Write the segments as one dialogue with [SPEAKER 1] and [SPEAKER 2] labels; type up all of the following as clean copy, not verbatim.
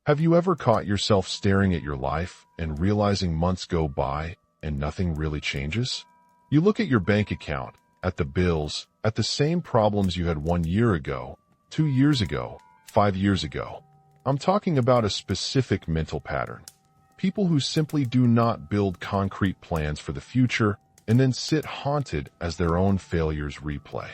[SPEAKER 1] Have you ever caught yourself staring at your life and realizing months go by and nothing really changes? You look at your bank account, at the bills, at the same problems you had 1 year ago, 2 years ago, 5 years ago. I'm talking about a specific mental pattern. People who simply do not build concrete plans for the future and then sit haunted as their own failures replay.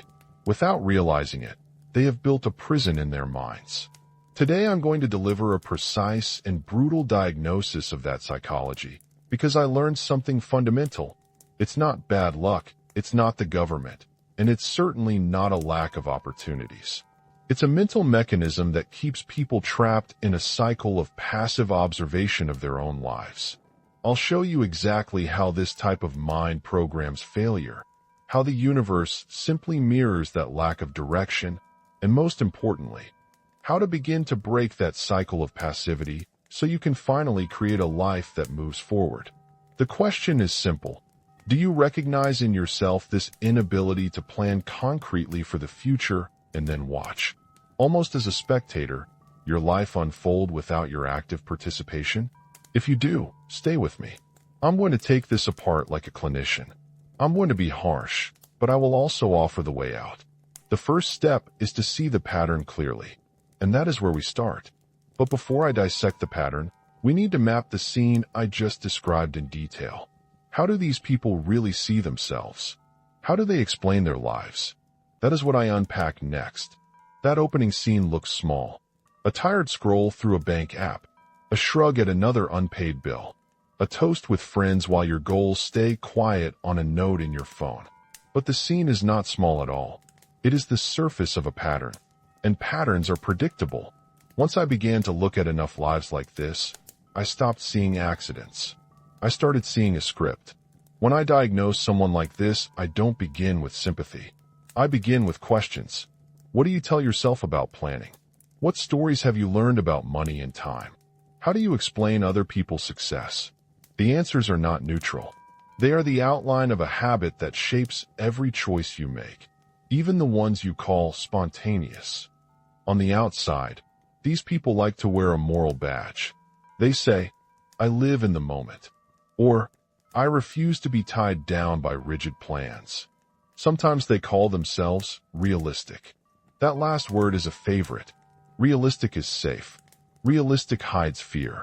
[SPEAKER 1] Without realizing it, they have built a prison in their minds. Today I'm going to deliver a precise and brutal diagnosis of that psychology because I learned something fundamental. It's not bad luck, it's not the government, and it's certainly not a lack of opportunities. It's a mental mechanism that keeps people trapped in a cycle of passive observation of their own lives. I'll show you exactly how this type of mind programs failure, how the universe simply mirrors that lack of direction, and most importantly, how to begin to break that cycle of passivity so you can finally create a life that moves forward. The question is simple. Do you recognize in yourself this inability to plan concretely for the future and then watch, almost as a spectator, your life unfold without your active participation? If you do, stay with me. I'm going to take this apart like a clinician. I'm going to be harsh, but I will also offer the way out. The first step is to see the pattern clearly. And that is where we start. But before I dissect the pattern, we need to map the scene I just described in detail. How do these people really see themselves? How do they explain their lives? That is what I unpack next. That opening scene looks small. A tired scroll through a bank app, a shrug at another unpaid bill, a toast with friends while your goals stay quiet on a note in your phone. But the scene is not small at all. It is the surface of a pattern. And patterns are predictable. Once I began to look at enough lives like this, I stopped seeing accidents. I started seeing a script. When I diagnose someone like this, I don't begin with sympathy. I begin with questions. What do you tell yourself about planning? What stories have you learned about money and time? How do you explain other people's success? The answers are not neutral. They are the outline of a habit that shapes every choice you make, even the ones you call spontaneous. On the outside, these people like to wear a moral badge. They say, I live in the moment, or I refuse to be tied down by rigid plans. Sometimes they call themselves realistic. That last word is a favorite. Realistic is safe. Realistic hides fear.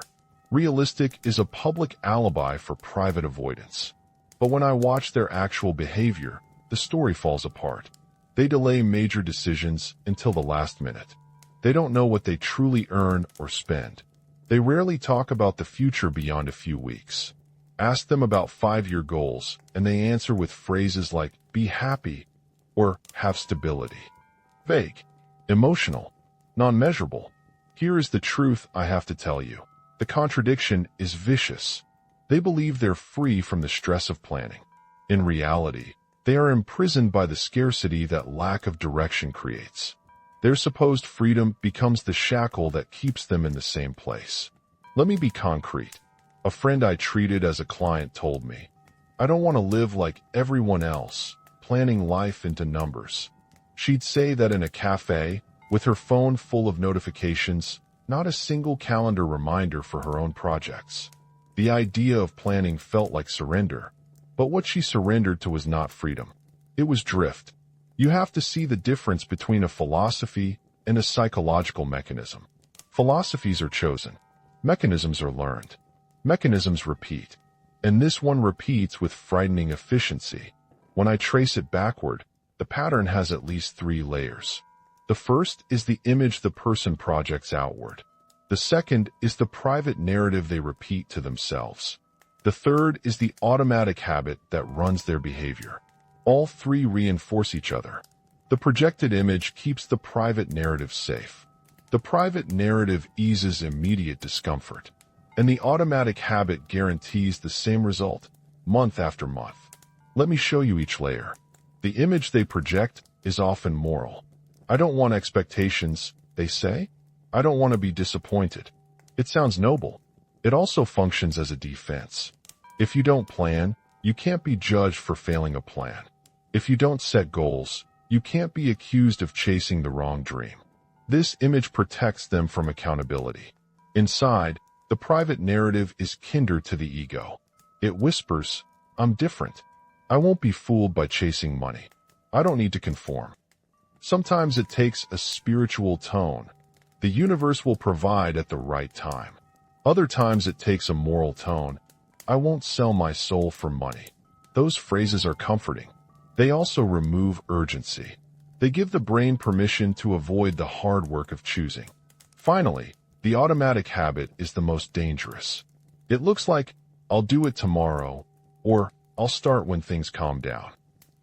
[SPEAKER 1] Realistic is a public alibi for private avoidance. But when I watch their actual behavior, the story falls apart. They delay major decisions until the last minute. They don't know what they truly earn or spend. They rarely talk about the future beyond a few weeks. Ask them about 5-year goals, and they answer with phrases like, be happy, or have stability. Vague, emotional, non-measurable. Here is the truth I have to tell you. The contradiction is vicious. They believe they're free from the stress of planning. In reality, they are imprisoned by the scarcity that lack of direction creates. Their supposed freedom becomes the shackle that keeps them in the same place. Let me be concrete. A friend I treated as a client told me, I don't want to live like everyone else, planning life into numbers. She'd say that in a cafe, with her phone full of notifications, not a single calendar reminder for her own projects. The idea of planning felt like surrender. But what she surrendered to was not freedom. It was drift. You have to see the difference between a philosophy and a psychological mechanism. Philosophies are chosen. Mechanisms are learned. Mechanisms repeat. And this one repeats with frightening efficiency. When I trace it backward, the pattern has at least 3 layers. The first is the image the person projects outward. The second is the private narrative they repeat to themselves. The third is the automatic habit that runs their behavior. All 3 reinforce each other. The projected image keeps the private narrative safe. The private narrative eases immediate discomfort. And the automatic habit guarantees the same result, month after month. Let me show you each layer. The image they project is often moral. I don't want expectations, they say. I don't want to be disappointed. It sounds noble. It also functions as a defense. If you don't plan, you can't be judged for failing a plan. If you don't set goals, you can't be accused of chasing the wrong dream. This image protects them from accountability. Inside, the private narrative is kinder to the ego. It whispers, I'm different. I won't be fooled by chasing money. I don't need to conform. Sometimes it takes a spiritual tone. The universe will provide at the right time. Other times it takes a moral tone. I won't sell my soul for money. Those phrases are comforting. They also remove urgency. They give the brain permission to avoid the hard work of choosing. Finally, the automatic habit is the most dangerous. It looks like, I'll do it tomorrow, or I'll start when things calm down.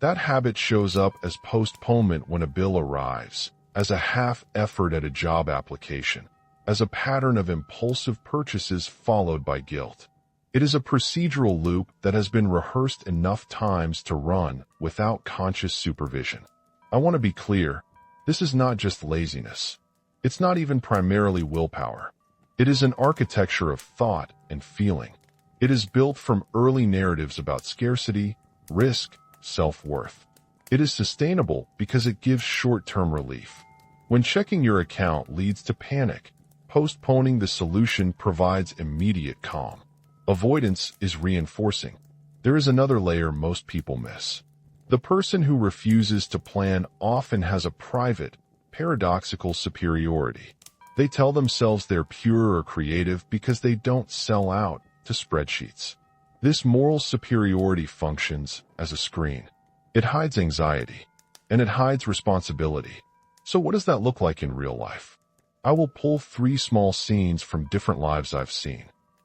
[SPEAKER 1] That habit shows up as postponement when a bill arrives, as a half effort at a job application, as a pattern of impulsive purchases followed by guilt. It is a procedural loop that has been rehearsed enough times to run without conscious supervision. I want to be clear, this is not just laziness. It's not even primarily willpower. It is an architecture of thought and feeling. It is built from early narratives about scarcity, risk, self-worth. It is sustainable because it gives short-term relief. When checking your account leads to panic, postponing the solution provides immediate calm. Avoidance is reinforcing. There is another layer most people miss. The person who refuses to plan often has a private, paradoxical superiority. They tell themselves they're pure or creative because they don't sell out to spreadsheets. This moral superiority functions as a screen. It hides anxiety, and it hides responsibility. So what does that look like in real life? I will pull 3 small scenes from different lives I've seen.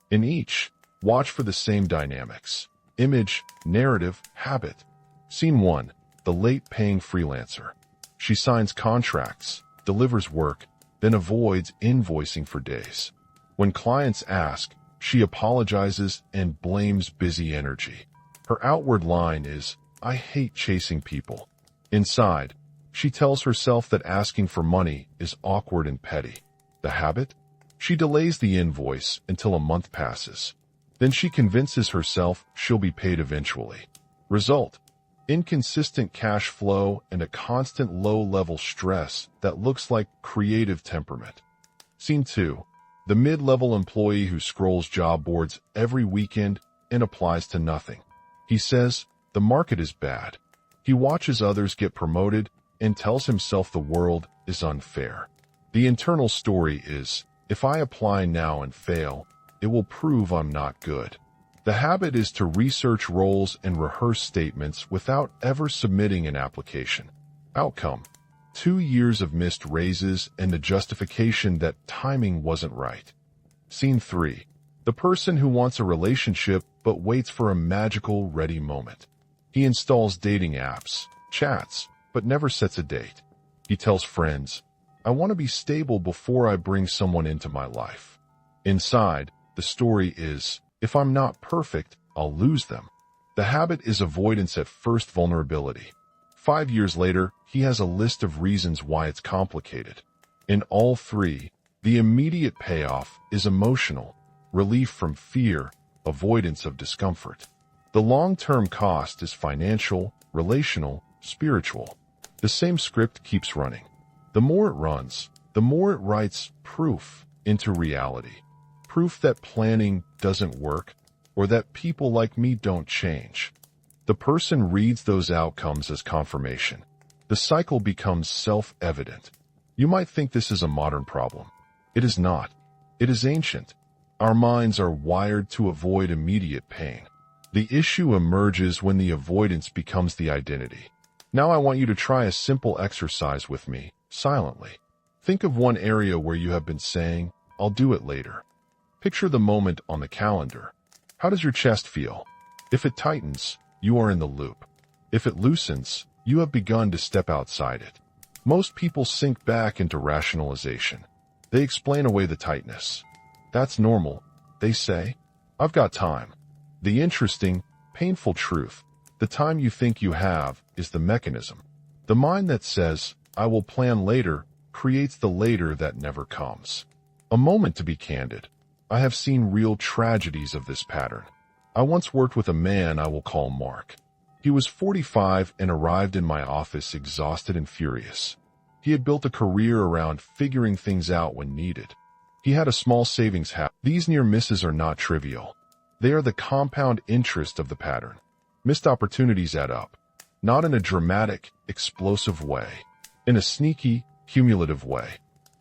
[SPEAKER 1] In each, watch for the same dynamics: image, narrative, habit. Scene 1, the late-paying freelancer. She signs contracts, delivers work, then avoids invoicing for days. When clients ask, she apologizes and blames busy energy. Her outward line is, I hate chasing people. Inside, she tells herself that asking for money is awkward and petty. The habit? She delays the invoice until a month passes. Then she convinces herself she'll be paid eventually. Result: inconsistent cash flow and a constant low-level stress that looks like creative temperament. Scene 2. The mid-level employee who scrolls job boards every weekend and applies to nothing. He says, the market is bad. He watches others get promoted and tells himself the world is unfair. The internal story is, if I apply now and fail, it will prove I'm not good. The habit is to research roles and rehearse statements without ever submitting an application. Outcome: 2 years of missed raises and the justification that timing wasn't right. Scene 3. The person who wants a relationship but waits for a magical ready moment. He installs dating apps, chats, but never sets a date. He tells friends, I want to be stable before I bring someone into my life. Inside, the story is, if I'm not perfect, I'll lose them. The habit is avoidance at first vulnerability. 5 years later, he has a list of reasons why it's complicated. In all 3, the immediate payoff is emotional: relief from fear, avoidance of discomfort. The long-term cost is financial, relational, spiritual. The same script keeps running. The more it runs, the more it writes proof into reality. Proof that planning doesn't work, or that people like me don't change. The person reads those outcomes as confirmation. The cycle becomes self-evident. You might think this is a modern problem. It is not. It is ancient. Our minds are wired to avoid immediate pain. The issue emerges when the avoidance becomes the identity. Now I want you to try a simple exercise with me, silently. Think of one area where you have been saying, I'll do it later. Picture the moment on the calendar. How does your chest feel? If it tightens, you are in the loop. If it loosens, you have begun to step outside it. Most people sink back into rationalization. They explain away the tightness. That's normal, they say. I've got time. The interesting, painful truth, the time you think you have, is the mechanism. The mind that says, I will plan later, creates the later that never comes. A moment to be candid. I have seen real tragedies of this pattern. I once worked with a man I will call Mark. He was 45 and arrived in my office exhausted and furious. He had built a career around figuring things out when needed. He had a small savings habit. These near misses are not trivial. They are the compound interest of the pattern. Missed opportunities add up, not in a dramatic, explosive way, in a sneaky, cumulative way.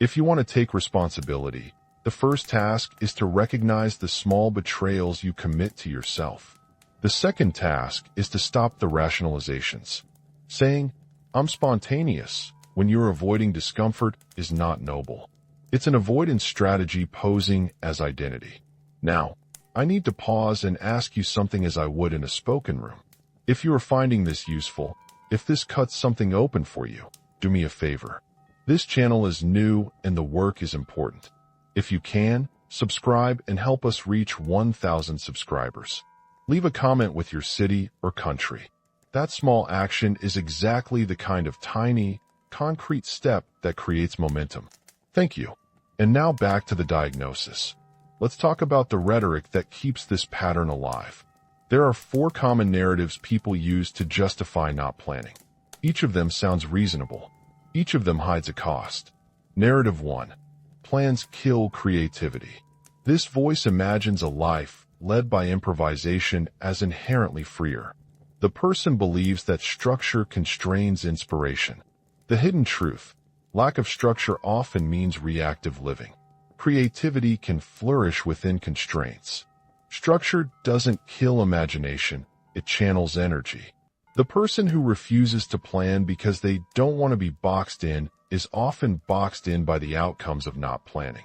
[SPEAKER 1] If you want to take responsibility, the first task is to recognize the small betrayals you commit to yourself. The second task is to stop the rationalizations. Saying, "I'm spontaneous," when you're avoiding discomfort is not noble. It's an avoidance strategy posing as identity. Now, I need to pause and ask you something as I would in a spoken room. If you are finding this useful, if this cuts something open for you, do me a favor. This channel is new and the work is important. If you can, subscribe and help us reach 1,000 subscribers. Leave a comment with your city or country. That small action is exactly the kind of tiny, concrete step that creates momentum. Thank you. And now back to the diagnosis. Let's talk about the rhetoric that keeps this pattern alive. There are 4 common narratives people use to justify not planning. Each of them sounds reasonable. Each of them hides a cost. Narrative 1. Plans kill creativity. This voice imagines a life led by improvisation as inherently freer. The person believes that structure constrains inspiration. The hidden truth: lack of structure often means reactive living. Creativity can flourish within constraints. Structure doesn't kill imagination, it channels energy. The person who refuses to plan because they don't want to be boxed in is often boxed in by the outcomes of not planning.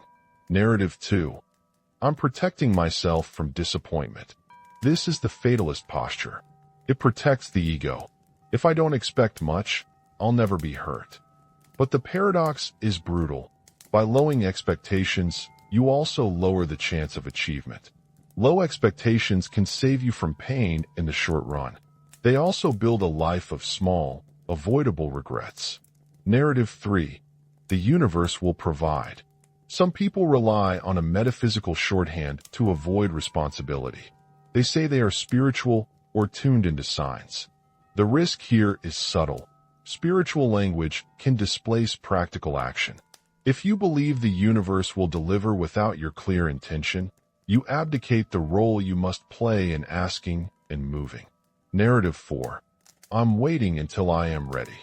[SPEAKER 1] Narrative 2. I'm protecting myself from disappointment. This is the fatalist posture. It protects the ego. If I don't expect much, I'll never be hurt. But the paradox is brutal. By lowering expectations, you also lower the chance of achievement. Low expectations can save you from pain in the short run. They also build a life of small, avoidable regrets. Narrative 3. The universe will provide. Some people rely on a metaphysical shorthand to avoid responsibility. They say they are spiritual or tuned into signs. The risk here is subtle. Spiritual language can displace practical action. If you believe the universe will deliver without your clear intention, you abdicate the role you must play in asking and moving. Narrative 4. I'm waiting until I am ready.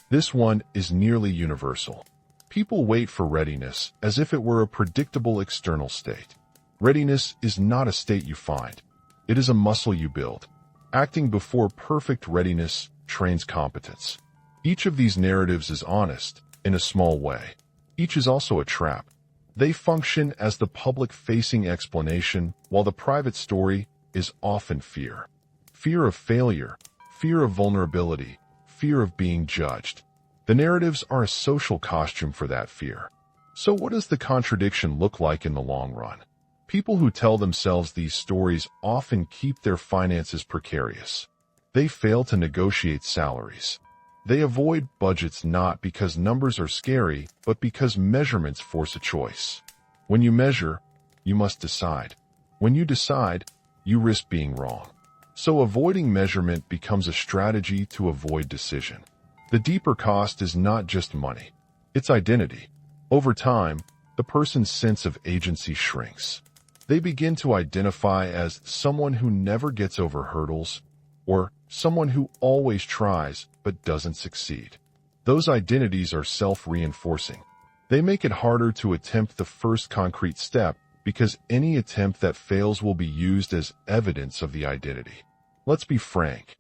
[SPEAKER 1] This one is nearly universal. People wait for readiness as if it were a predictable external state. Readiness is not a state you find. It is a muscle you build. Acting before perfect readiness trains competence. Each of these narratives is honest, in a small way. Each is also a trap. They function as the public-facing explanation, while the private story is often fear. Fear of failure, fear of vulnerability, fear of being judged. The narratives are a social costume for that fear. So what does the contradiction look like in the long run? People who tell themselves these stories often keep their finances precarious. They fail to negotiate salaries. They avoid budgets not because numbers are scary, but because measurements force a choice. When you measure, you must decide. When you decide, you risk being wrong. So avoiding measurement becomes a strategy to avoid decision. The deeper cost is not just money. It's identity. Over time, the person's sense of agency shrinks. They begin to identify as someone who never gets over hurdles, or someone who always tries but doesn't succeed. Those identities are self-reinforcing. They make it harder to attempt the first concrete step because any attempt that fails will be used as evidence of the identity. Let's be frank.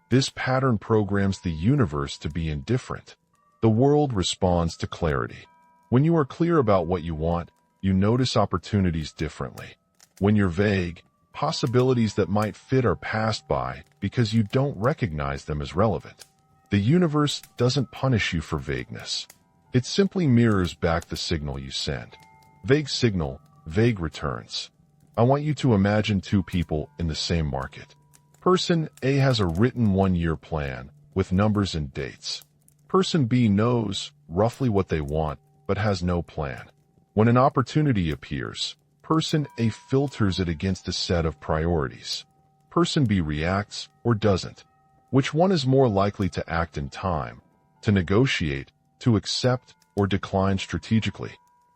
[SPEAKER 1] This pattern programs the universe to be indifferent. The world responds to clarity. When you are clear about what you want, you notice opportunities differently. When you're vague, possibilities that might fit are passed by because you don't recognize them as relevant. The universe doesn't punish you for vagueness. It simply mirrors back the signal you send. Vague signal, vague returns. I want you to imagine 2 people in the same market. Person A has a written 1-year plan with numbers and dates. Person B knows roughly what they want but has no plan. When an opportunity appears, Person A filters it against a set of priorities. Person B reacts or doesn't. Which one is more likely to act in time, to negotiate, to accept, or decline strategically?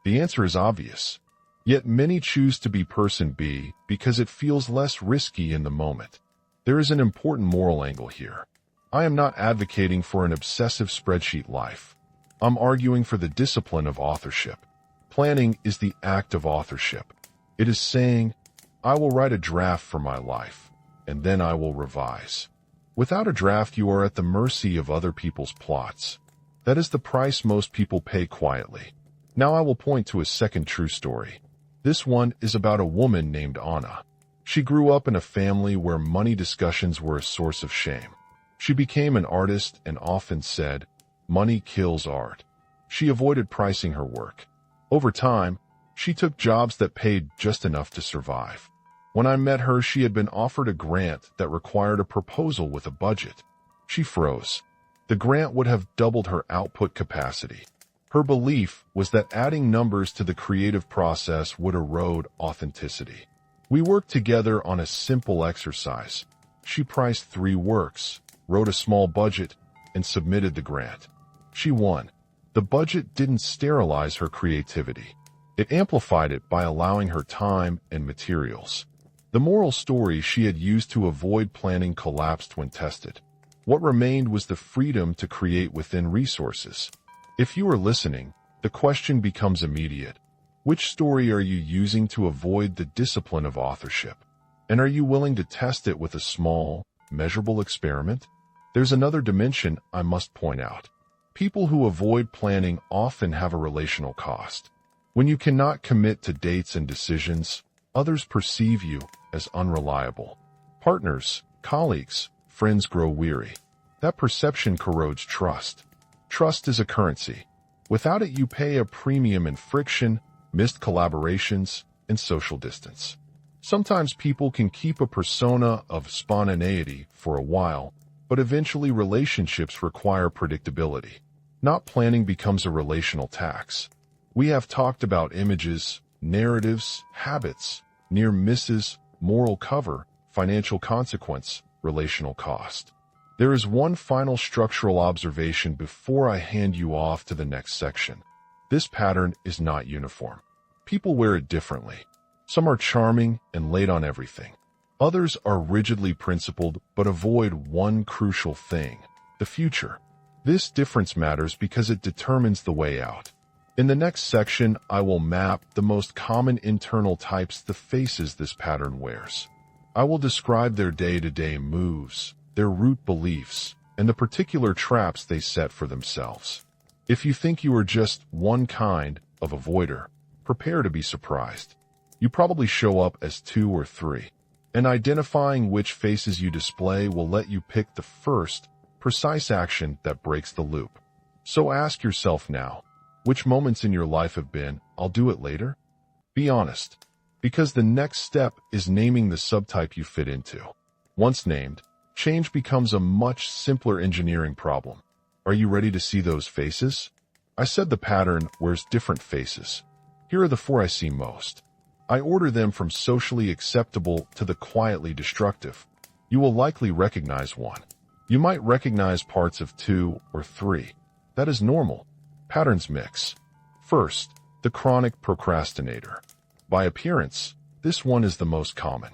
[SPEAKER 1] The answer is obvious. Yet many choose to be person B because it feels less risky in the moment. There is an important moral angle here. I am not advocating for an obsessive spreadsheet life. I'm arguing for the discipline of authorship. Planning is the act of authorship. It is saying, I will write a draft for my life, and then I will revise. Without a draft, you are at the mercy of other people's plots. That is the price most people pay quietly. Now I will point to a second true story. This one is about a woman named Anna. She grew up in a family where money discussions were a source of shame. She became an artist and often said, "Money kills art." She avoided pricing her work. Over time, she took jobs that paid just enough to survive. When I met her, she had been offered a grant that required a proposal with a budget. She froze. The grant would have doubled her output capacity. Her belief was that adding numbers to the creative process would erode authenticity. We worked together on a simple exercise. She priced 3 works, wrote a small budget, and submitted the grant. She won. The budget didn't sterilize her creativity. It amplified it by allowing her time and materials. The moral story she had used to avoid planning collapsed when tested. What remained was the freedom to create within resources. If you are listening, the question becomes immediate. Which story are you using to avoid the discipline of authorship? And are you willing to test it with a small, measurable experiment? There's another dimension I must point out. People who avoid planning often have a relational cost. When you cannot commit to dates and decisions, others perceive you as unreliable. Partners, colleagues, friends grow weary. That perception corrodes trust. Trust is a currency. Without it, you pay a premium in friction, missed collaborations, and social distance. Sometimes people can keep a persona of spontaneity for a while, but eventually relationships require predictability. Not planning becomes a relational tax. We have talked about images, narratives, habits, near misses, moral cover, financial consequence, relational cost. There is one final structural observation before I hand you off to the next section. This pattern is not uniform. People wear it differently. Some are charming and late on everything. Others are rigidly principled but avoid one crucial thing, the future. This difference matters because it determines the way out. In the next section, I will map the most common internal types, the faces this pattern wears. I will describe their day-to-day moves, their root beliefs, and the particular traps they set for themselves. If you think you are just one kind of avoider, prepare to be surprised. You probably show up as 2 or 3, and identifying which faces you display will let you pick the first, precise action that breaks the loop. So ask yourself now, which moments in your life have been, "I'll do it later"? Be honest, because the next step is naming the subtype you fit into. Once named, change becomes a much simpler engineering problem. Are you ready to see those faces? I said the pattern wears different faces. Here are the 4 I see most. I order them from socially acceptable to the quietly destructive. You will likely recognize one. You might recognize parts of 2 or 3. That is normal. Patterns mix. First, the chronic procrastinator. By appearance, this one is the most common.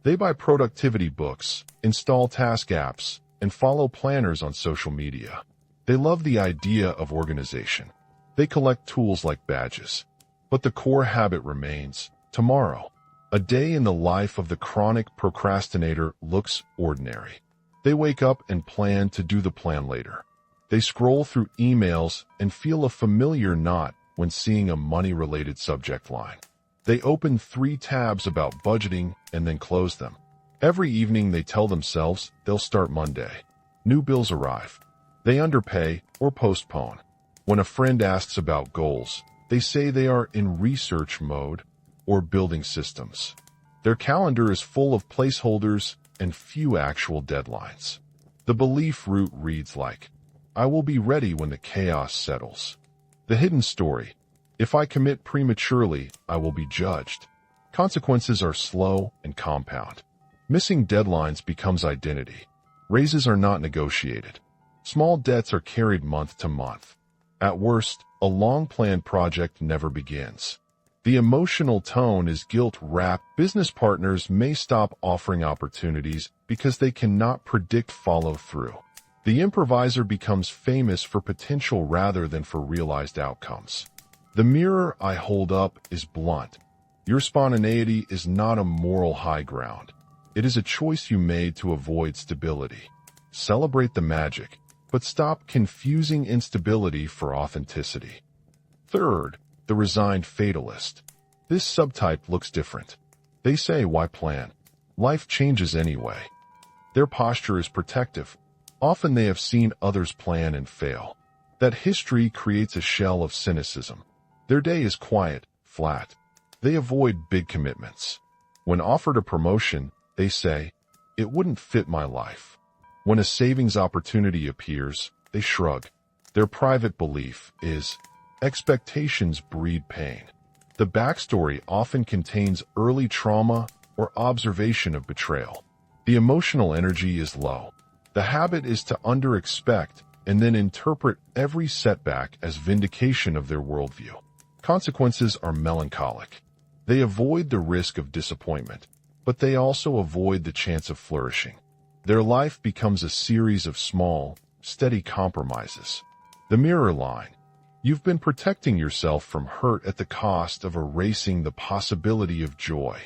[SPEAKER 1] They buy productivity books, install task apps, and follow planners on social media. They love the idea of organization. They collect tools like badges. But the core habit remains: tomorrow. A day in the life of the chronic procrastinator looks ordinary. They wake up and plan to do the plan later. They scroll through emails and feel a familiar knot when seeing a money-related subject line. They open 3 tabs about budgeting and then close them. Every evening they tell themselves they'll start Monday. New bills arrive. They underpay or postpone. When a friend asks about goals, they say they are in research mode or building systems. Their calendar is full of placeholders and few actual deadlines. The belief root reads like, "I will be ready when the chaos settles." The hidden story: if I commit prematurely, I will be judged. Consequences are slow and compound. Missing deadlines becomes identity. Raises are not negotiated. Small debts are carried month to month. At worst, a long-planned project never begins. The emotional tone is guilt-wrapped. Business partners may stop offering opportunities because they cannot predict follow-through. The improviser becomes famous for potential rather than for realized outcomes. The mirror I hold up is blunt. Your spontaneity is not a moral high ground. It is a choice you made to avoid stability. Celebrate the magic, but stop confusing instability for authenticity. Third, the resigned fatalist. This subtype looks different. They say, why plan? Life changes anyway. Their posture is protective. Often they have seen others plan and fail. That history creates a shell of cynicism. Their day is quiet, flat. They avoid big commitments. When offered a promotion, they say, it wouldn't fit my life. When a savings opportunity appears, they shrug. Their private belief is, expectations breed pain. The backstory often contains early trauma or observation of betrayal. The emotional energy is low. The habit is to under-expect and then interpret every setback as vindication of their worldview. Consequences are melancholic. They avoid the risk of disappointment, but they also avoid the chance of flourishing. Their life becomes a series of small, steady compromises. The mirror line. You've been protecting yourself from hurt at the cost of erasing the possibility of joy.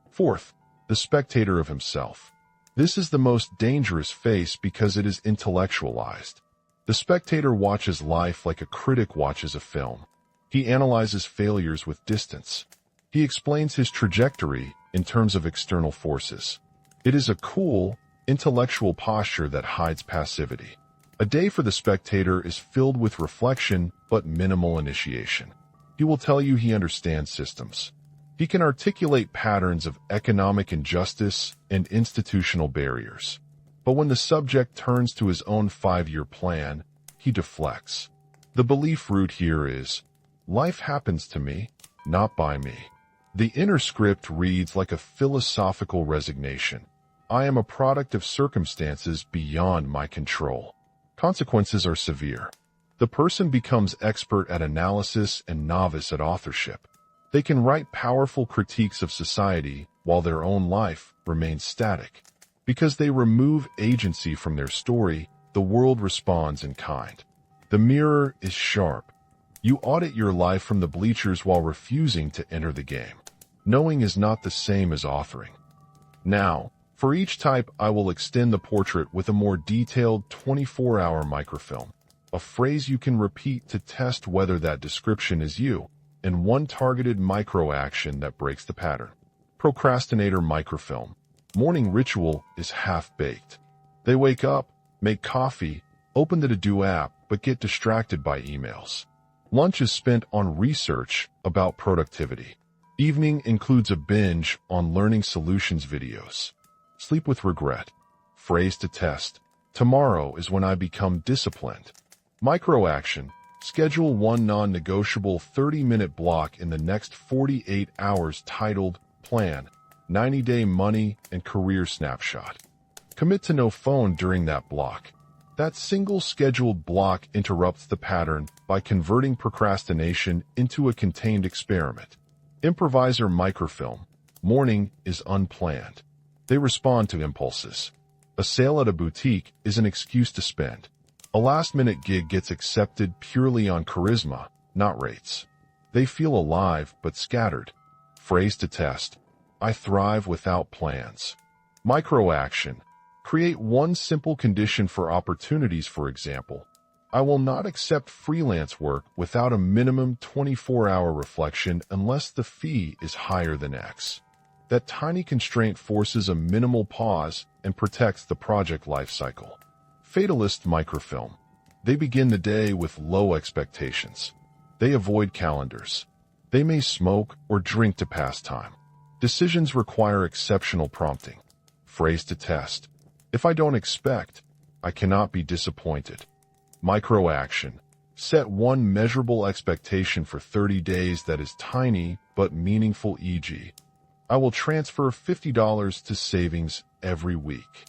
[SPEAKER 1] Fourth, the spectator of himself. This is the most dangerous face because it is intellectualized. The spectator watches life like a critic watches a film. He analyzes failures with distance. He explains his trajectory in terms of external forces. It is a cool, intellectual posture that hides passivity. A day for the spectator is filled with reflection but minimal initiation. He will tell you he understands systems. He can articulate patterns of economic injustice and institutional barriers. But when the subject turns to his own 5-year plan, he deflects. The belief root here is, life happens to me, not by me. The inner script reads like a philosophical resignation. I am a product of circumstances beyond my control. Consequences are severe. The person becomes expert at analysis and novice at authorship. They can write powerful critiques of society while their own life remains static. Because they remove agency from their story, the world responds in kind. The mirror is sharp. You audit your life from the bleachers while refusing to enter the game. Knowing is not the same as authoring. Now, for each type, I will extend the portrait with a more detailed 24-hour microfilm, a phrase you can repeat to test whether that description is you, and one targeted micro-action that breaks the pattern. Procrastinator microfilm. Morning ritual is half-baked. They wake up, make coffee, open the to-do app, but get distracted by emails. Lunch is spent on research about productivity. Evening includes a binge on learning solutions videos. Sleep with regret. Phrase to test. Tomorrow is when I become disciplined. Micro-action. Schedule one non-negotiable 30-minute block in the next 48 hours titled Plan, 90-Day Money and Career Snapshot. Commit to no phone during that block. That single scheduled block interrupts the pattern by converting procrastination into a contained experiment. Improviser microfilm. Morning is unplanned. They respond to impulses. A sale at a boutique is an excuse to spend. A last-minute gig gets accepted purely on charisma, not rates. They feel alive but scattered. Phrase to test. I thrive without plans. Micro-action. Create one simple condition for opportunities, for example. I will not accept freelance work without a minimum 24-hour reflection unless the fee is higher than X. That tiny constraint forces a minimal pause and protects the project lifecycle. Fatalist microfilm. They begin the day with low expectations. They avoid calendars. They may smoke or drink to pass time. Decisions require exceptional prompting. Phrase to test. If I don't expect, I cannot be disappointed. Micro-action. Set one measurable expectation for 30 days that is tiny but meaningful, e.g., I will transfer $50 to savings every week.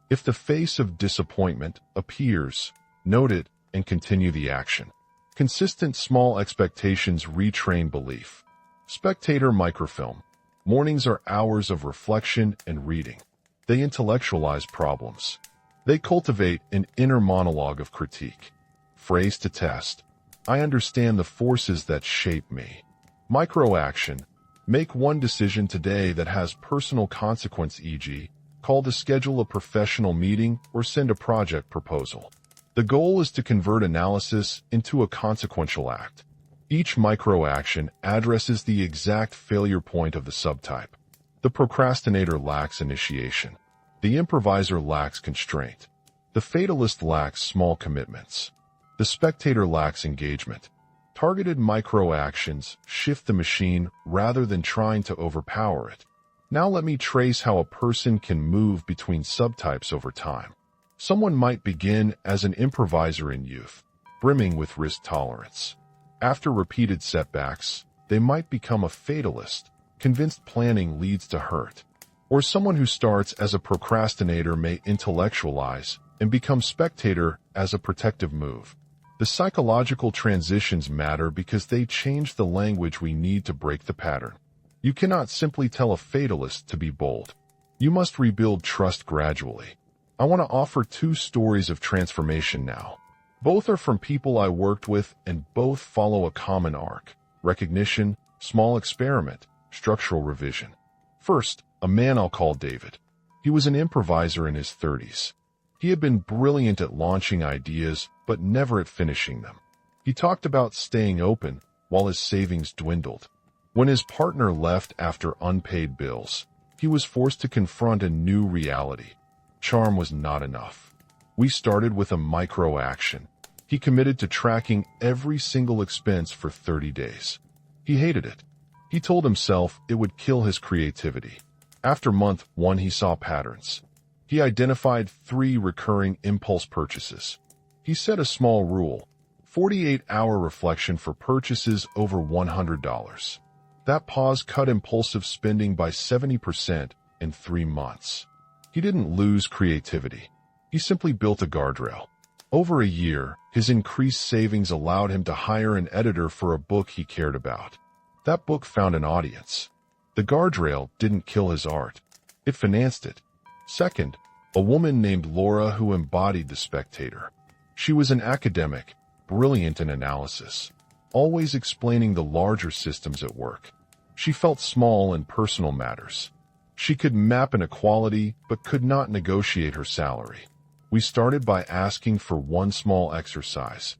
[SPEAKER 1] If the face of disappointment appears, note it and continue the action. Consistent small expectations retrain belief. Spectator microfilm. Mornings are hours of reflection and reading. They intellectualize problems. They cultivate an inner monologue of critique. Phrase to test. I understand the forces that shape me. Micro-action. Make one decision today that has personal consequence, e.g., call to schedule a professional meeting or send a project proposal. The goal is to convert analysis into a consequential act. Each micro-action addresses the exact failure point of the subtype. The procrastinator lacks initiation. The improviser lacks constraint. The fatalist lacks small commitments. The spectator lacks engagement. Targeted micro-actions shift the machine rather than trying to overpower it. Now let me trace how a person can move between subtypes over time. Someone might begin as an improviser in youth, brimming with risk tolerance. After repeated setbacks, they might become a fatalist, convinced planning leads to hurt. Or someone who starts as a procrastinator may intellectualize and become spectator as a protective move. The psychological transitions matter because they change the language we need to break the pattern. You cannot simply tell a fatalist to be bold. You must rebuild trust gradually. I want to offer 2 stories of transformation now. Both are from people I worked with and both follow a common arc: recognition, small experiment, structural revision. First, a man I'll call David. He was an improviser in his 30s. He had been brilliant at launching ideas, but never at finishing them. He talked about staying open while his savings dwindled. When his partner left after unpaid bills, he was forced to confront a new reality. Charm was not enough. We started with a micro-action. He committed to tracking every single expense for 30 days. He hated it. He told himself it would kill his creativity. After month 1, he saw patterns. He identified 3 recurring impulse purchases. He set a small rule: 48-hour reflection for purchases over $100. That pause cut impulsive spending by 70% in 3 months. He didn't lose creativity. He simply built a guardrail. Over a year, his increased savings allowed him to hire an editor for a book he cared about. That book found an audience. The guardrail didn't kill his art. It financed it. Second, a woman named Laura who embodied the spectator. She was an academic, brilliant in analysis, always explaining the larger systems at work. She felt small in personal matters. She could map inequality, but could not negotiate her salary. We started by asking for one small exercise.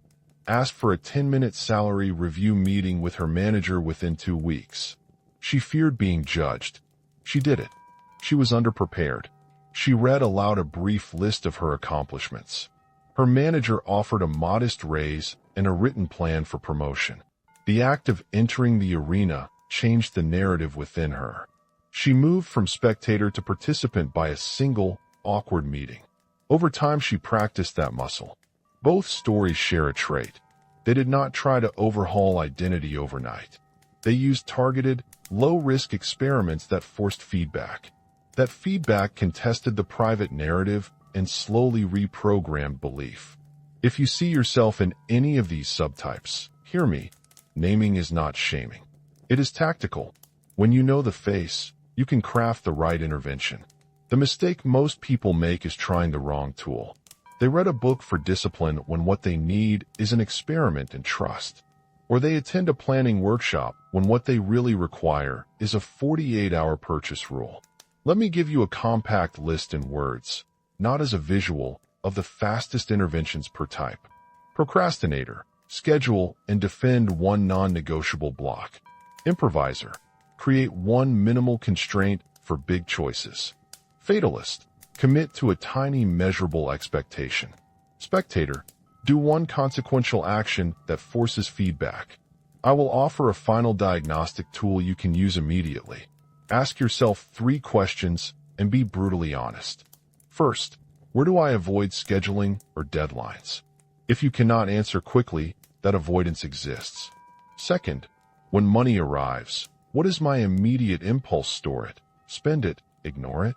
[SPEAKER 1] Asked for a 10-minute salary review meeting with her manager within 2 weeks. She feared being judged. She did it. She was underprepared. She read aloud a brief list of her accomplishments. Her manager offered a modest raise and a written plan for promotion. The act of entering the arena changed the narrative within her. She moved from spectator to participant by a single, awkward meeting. Over time, she practiced that muscle. Both stories share a trait. They did not try to overhaul identity overnight. They used targeted, low-risk experiments that forced feedback. That feedback contested the private narrative and slowly reprogrammed belief. If you see yourself in any of these subtypes, hear me, naming is not shaming. It is tactical. When you know the face, you can craft the right intervention. The mistake most people make is trying the wrong tool. They read a book for discipline when what they need is an experiment in trust. Or they attend a planning workshop when what they really require is a 48-hour purchase rule. Let me give you a compact list in words, not as a visual, of the fastest interventions per type. Procrastinator: schedule and defend one non-negotiable block. Improviser: create one minimal constraint for big choices. Fatalist: commit to a tiny measurable expectation. Spectator: do one consequential action that forces feedback. I will offer a final diagnostic tool you can use immediately. Ask yourself 3 questions and be brutally honest. First, where do I avoid scheduling or deadlines? If you cannot answer quickly, that avoidance exists. Second, when money arrives, what is my immediate impulse? Store it, spend it, ignore it?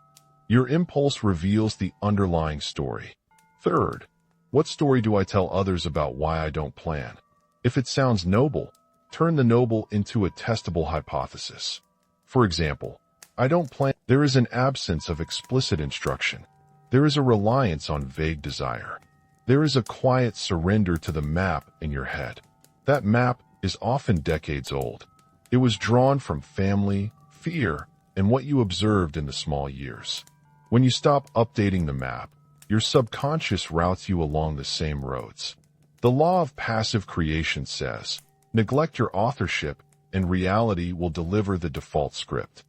[SPEAKER 1] Your impulse reveals the underlying story. Third, what story do I tell others about why I don't plan? If it sounds noble, turn the noble into a testable hypothesis. For example, I don't plan. There is an absence of explicit instruction. There is a reliance on vague desire. There is a quiet surrender to the map in your head. That map is often decades old. It was drawn from family, fear, and what you observed in the small years. When you stop updating the map, your subconscious routes you along the same roads. The law of passive creation says, neglect your authorship, and reality will deliver the default script.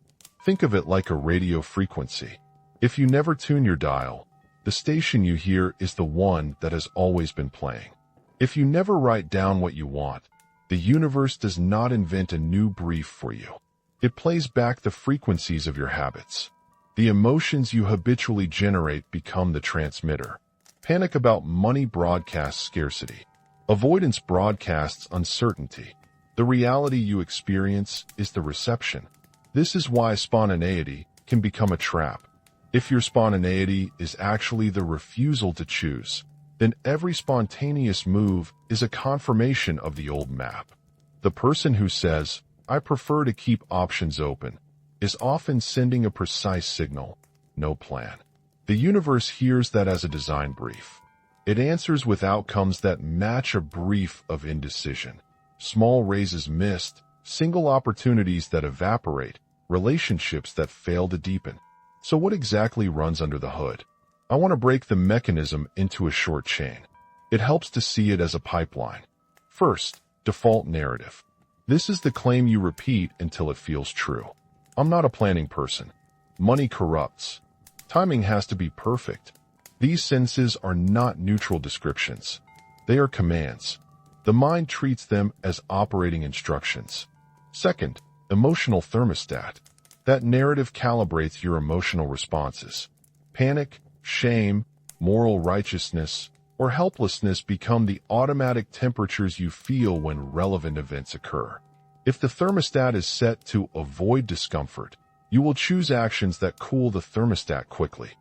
[SPEAKER 1] Think of it like a radio frequency. If you never tune your dial, the station you hear is the one that has always been playing. If you never write down what you want, the universe does not invent a new brief for you. It plays back the frequencies of your habits. The emotions you habitually generate become the transmitter. Panic about money broadcasts scarcity. Avoidance broadcasts uncertainty. The reality you experience is the reception. This is why spontaneity can become a trap. If your spontaneity is actually the refusal to choose, then every spontaneous move is a confirmation of the old map. The person who says, I prefer to keep options open, is often sending a precise signal, no plan. The universe hears that as a design brief. It answers with outcomes that match a brief of indecision. Small raises missed, single opportunities that evaporate, relationships that fail to deepen. So what exactly runs under the hood? I want to break the mechanism into a short chain. It helps to see it as a pipeline. First, default narrative. This is the claim you repeat until it feels true. I'm not a planning person. Money corrupts. Timing has to be perfect. These sentences are not neutral descriptions. They are commands. The mind treats them as operating instructions. Second, emotional thermostat. That narrative calibrates your emotional responses. Panic, shame, moral righteousness, or helplessness become the automatic temperatures you feel when relevant events occur. If the thermostat is set to avoid discomfort, you will choose actions that cool the thermostat quickly.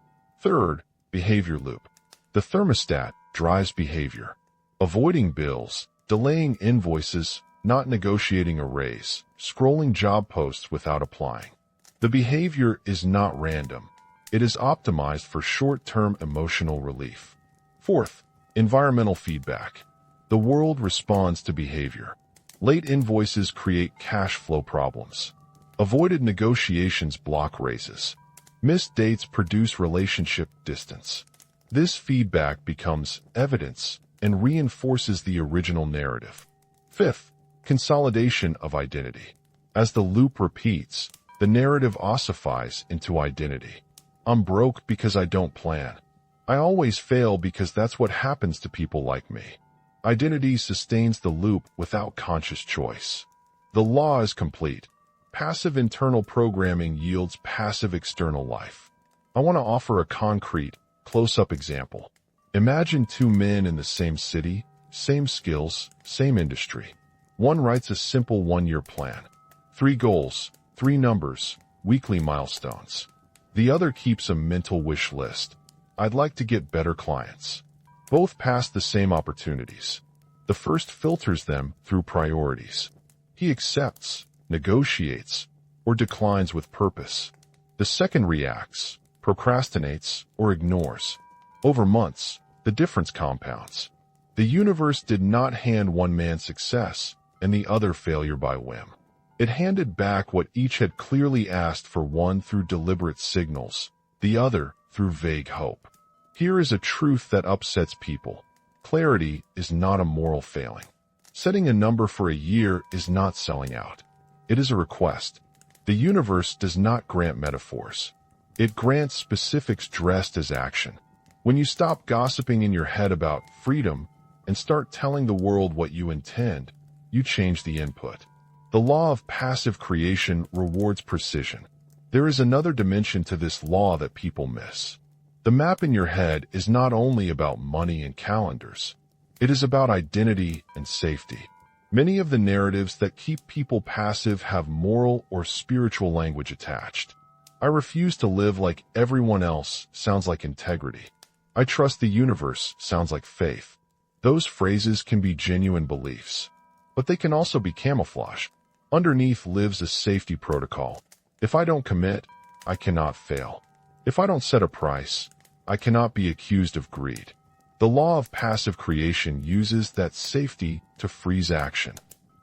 [SPEAKER 1] Third, behavior loop. The thermostat drives behavior. Avoiding bills, delaying invoices, not negotiating a raise, scrolling job posts without applying. The behavior is not random. It is optimized for short-term emotional relief. Fourth, environmental feedback. The world responds to behavior. Late invoices create cash flow problems. Avoided negotiations block raises. Missed dates produce relationship distance. This feedback becomes evidence and reinforces the original narrative. Fifth, consolidation of identity. As the loop repeats, the narrative ossifies into identity. I'm broke because I don't plan. I always fail because that's what happens to people like me. Identity sustains the loop without conscious choice. The law is complete. Passive internal programming yields passive external life. I want to offer a concrete, close-up example. Imagine two men in the same city, same skills, same industry. One writes a simple one-year plan. 3 goals, 3 numbers, weekly milestones. The other keeps a mental wish list. I'd like to get better clients. Both pass the same opportunities. The first filters them through priorities. He accepts, negotiates, or declines with purpose. The second reacts, procrastinates, or ignores. Over months, the difference compounds. The universe did not hand one man success and the other failure by whim. It handed back what each had clearly asked for, one through deliberate signals, the other through vague hope. Here is a truth that upsets people. Clarity is not a moral failing. Setting a number for a year is not selling out. It is a request. The universe does not grant metaphors. It grants specifics dressed as action. When you stop gossiping in your head about freedom and start telling the world what you intend, you change the input. The law of passive creation rewards precision. There is another dimension to this law that people miss. The map in your head is not only about money and calendars. It is about identity and safety. Many of the narratives that keep people passive have moral or spiritual language attached. I refuse to live like everyone else sounds like integrity. I trust the universe sounds like faith. Those phrases can be genuine beliefs. but they can also be camouflage. Underneath lives a safety protocol. If I don't commit, I cannot fail. If I don't set a price, I cannot be accused of greed. The law of passive creation uses that safety to freeze action.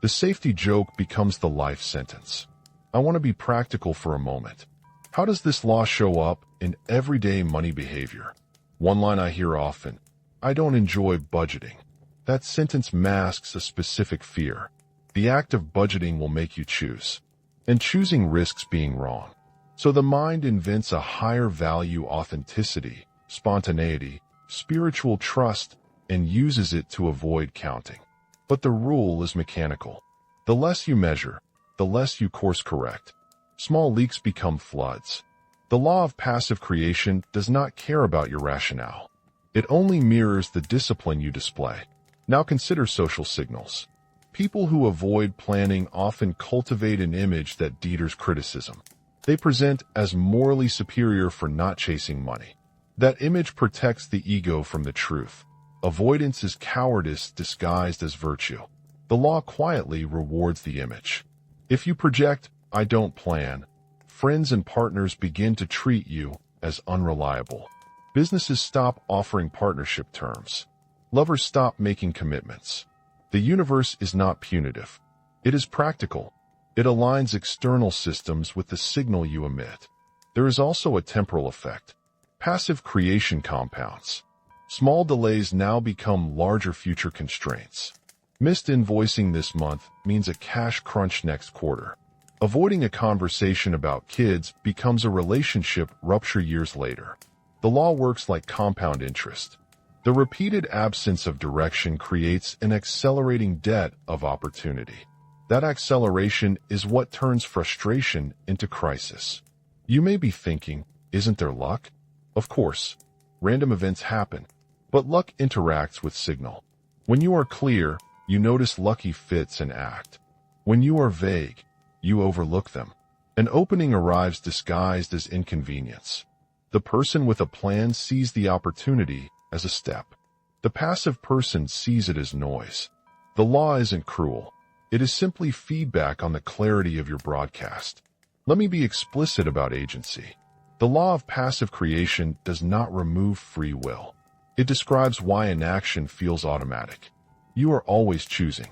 [SPEAKER 1] The safety joke becomes the life sentence. I want to be practical for a moment. How does this law show up in everyday money behavior? One line I hear often: I don't enjoy budgeting. That sentence masks a specific fear. The act of budgeting will make you choose. And choosing risks being wrong. So the mind invents a higher value authenticity, spontaneity, spiritual trust, and uses it to avoid counting. But the rule is mechanical. The less you measure, the less you course correct. Small leaks become floods. The law of passive creation does not care about your rationale. It only mirrors the discipline you display. Now consider social signals. People who avoid planning often cultivate an image that deters criticism. They present as morally superior for not chasing money. That image protects the ego from the truth. Avoidance is cowardice disguised as virtue. The law quietly rewards the image. If you project, I don't plan, friends and partners begin to treat you as unreliable. Businesses stop offering partnership terms. Lovers stop making commitments. The universe is not punitive. It is practical. It aligns external systems with the signal you emit. There is also a temporal effect. Passive creation compounds. Small delays now become larger future constraints. Missed invoicing this month means a cash crunch next quarter. Avoiding a conversation about kids becomes a relationship rupture years later. The law works like compound interest. The repeated absence of direction creates an accelerating debt of opportunity. That acceleration is what turns frustration into crisis. You may be thinking, isn't there luck? Of course, random events happen, but luck interacts with signal. When you are clear, you notice lucky fits and act. When you are vague, you overlook them. An opening arrives disguised as inconvenience. The person with a plan sees the opportunity as a step. The passive person sees it as noise. The law isn't cruel. It is simply feedback on the clarity of your broadcast. Let me be explicit about agency. The law of passive creation does not remove free will. It describes why an action feels automatic. You are always choosing.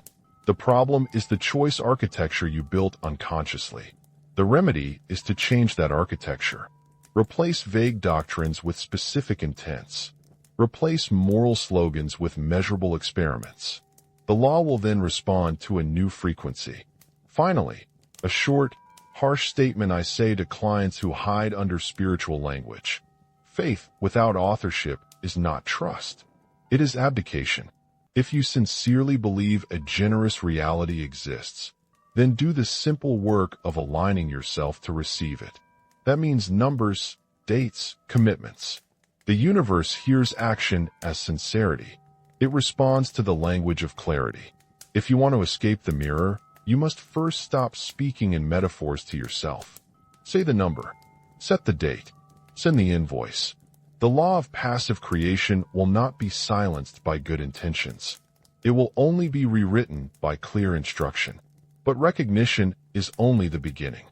[SPEAKER 1] The problem is the choice architecture you built unconsciously. The remedy is to change that architecture. Replace vague doctrines with specific intents. Replace moral slogans with measurable experiments. The law will then respond to a new frequency. Finally, a short, harsh statement I say to clients who hide under spiritual language. Faith without authorship is not trust. It is abdication. If you sincerely believe a generous reality exists, then do the simple work of aligning yourself to receive it. That means numbers, dates, commitments. The universe hears action as sincerity. It responds to the language of clarity. If you want to escape the mirror, you must first stop speaking in metaphors to yourself. Say the number. Set the date. Send the invoice. The law of passive creation will not be silenced by good intentions. It will only be rewritten by clear instruction. But recognition is only the beginning.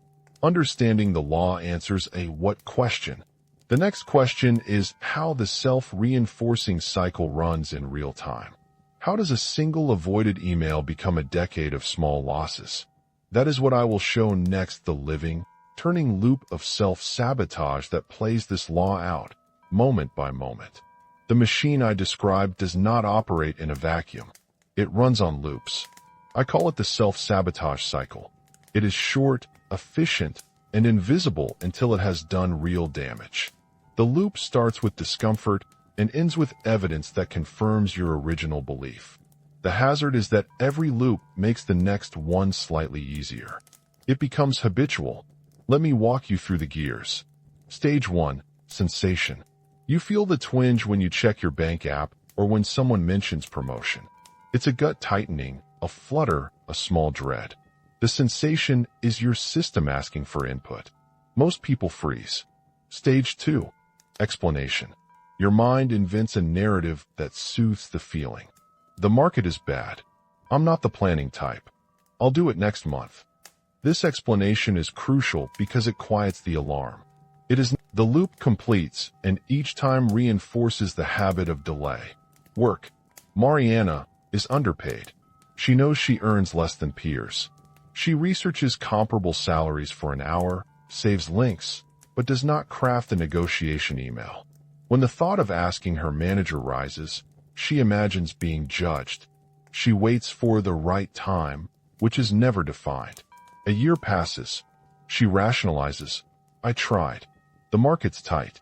[SPEAKER 1] Understanding the law answers a what question. The next question is how the self-reinforcing cycle runs in real time. How does a single avoided email become a decade of small losses? That is what I will show next, the living, turning loop of self-sabotage that plays this law out, moment by moment. The machine I described does not operate in a vacuum. It runs on loops. I call it the self-sabotage cycle. It is short, efficient, and invisible until it has done real damage. The loop starts with discomfort and ends with evidence that confirms your original belief. The hazard is that every loop makes the next one slightly easier. It becomes habitual. Let me walk you through the gears. Stage 1. Sensation. You feel the twinge when you check your bank app or when someone mentions promotion. It's a gut tightening, a flutter, a small dread. The sensation is your system asking for input. Most people freeze. Stage 2. Explanation. Your mind invents a narrative that soothes the feeling. The market is bad. I'm not the planning type. I'll do it next month. This explanation is crucial because it quiets the alarm. The loop completes, and each time reinforces the habit of delay. Work. Mariana is underpaid. She knows she earns less than peers. She researches comparable salaries for an hour, saves links, but does not craft a negotiation email. When the thought of asking her manager rises, she imagines being judged. She waits for the right time, which is never defined. A year passes. She rationalizes, I tried. The market's tight.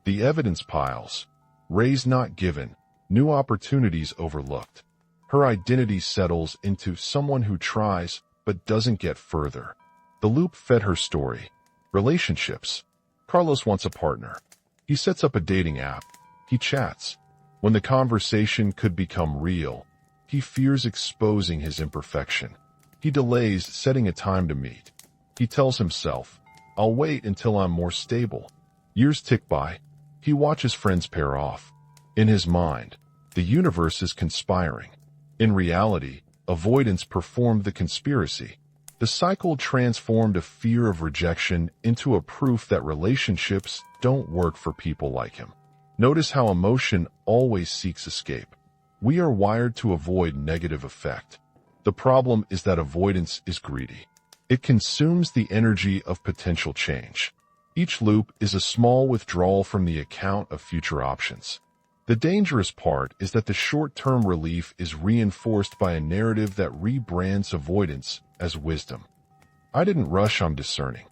[SPEAKER 1] The evidence piles. Raise not given. New opportunities overlooked. Her identity settles into someone who tries but doesn't get further. The loop fed her story. Relationships. Carlos wants a partner. He sets up a dating app. He chats. When the conversation could become real, he fears exposing his imperfection. He delays setting a time to meet. He tells himself, I'll wait until I'm more stable. Years tick by. He watches friends pair off. In his mind, the universe is conspiring. In reality, avoidance performed the conspiracy. The cycle transformed a fear of rejection into a proof that relationships don't work for people like him. Notice how emotion always seeks escape. We are wired to avoid negative effect. The problem is that avoidance is greedy. It consumes the energy of potential change. Each loop is a small withdrawal from the account of future options. The dangerous part is that the short-term relief is reinforced by a narrative that rebrands avoidance as wisdom. I didn't rush, I'm discerning.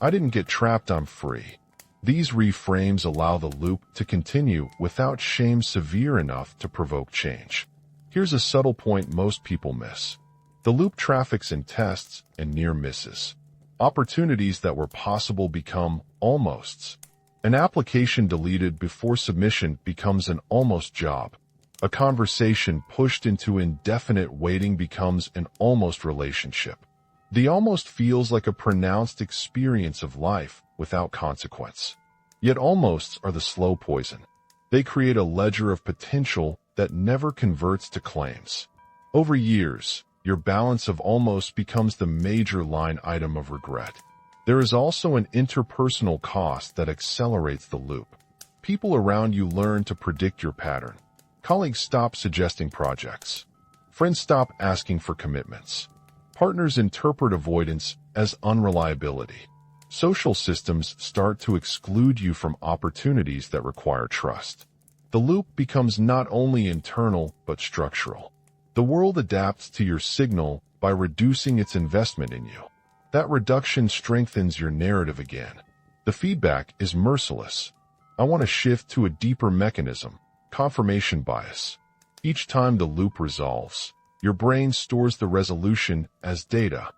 [SPEAKER 1] I didn't get trapped, I'm free. These reframes allow the loop to continue without shame severe enough to provoke change. Here's a subtle point most people miss. The loop traffics in tests and near misses. Opportunities that were possible become almosts. An application deleted before submission becomes an almost job. A conversation pushed into indefinite waiting becomes an almost relationship. The almost feels like a pronounced experience of life without consequence. Yet almosts are the slow poison. They create a ledger of potential that never converts to claims. Over years, your balance of almost becomes the major line item of regret. There is also an interpersonal cost that accelerates the loop. People around you learn to predict your pattern. Colleagues stop suggesting projects. Friends stop asking for commitments. Partners interpret avoidance as unreliability. Social systems start to exclude you from opportunities that require trust. The loop becomes not only internal but structural. The world adapts to your signal by reducing its investment in you. That reduction strengthens your narrative again. The feedback is merciless. I want to shift to a deeper mechanism, confirmation bias. Each time the loop resolves, your brain stores the resolution as data.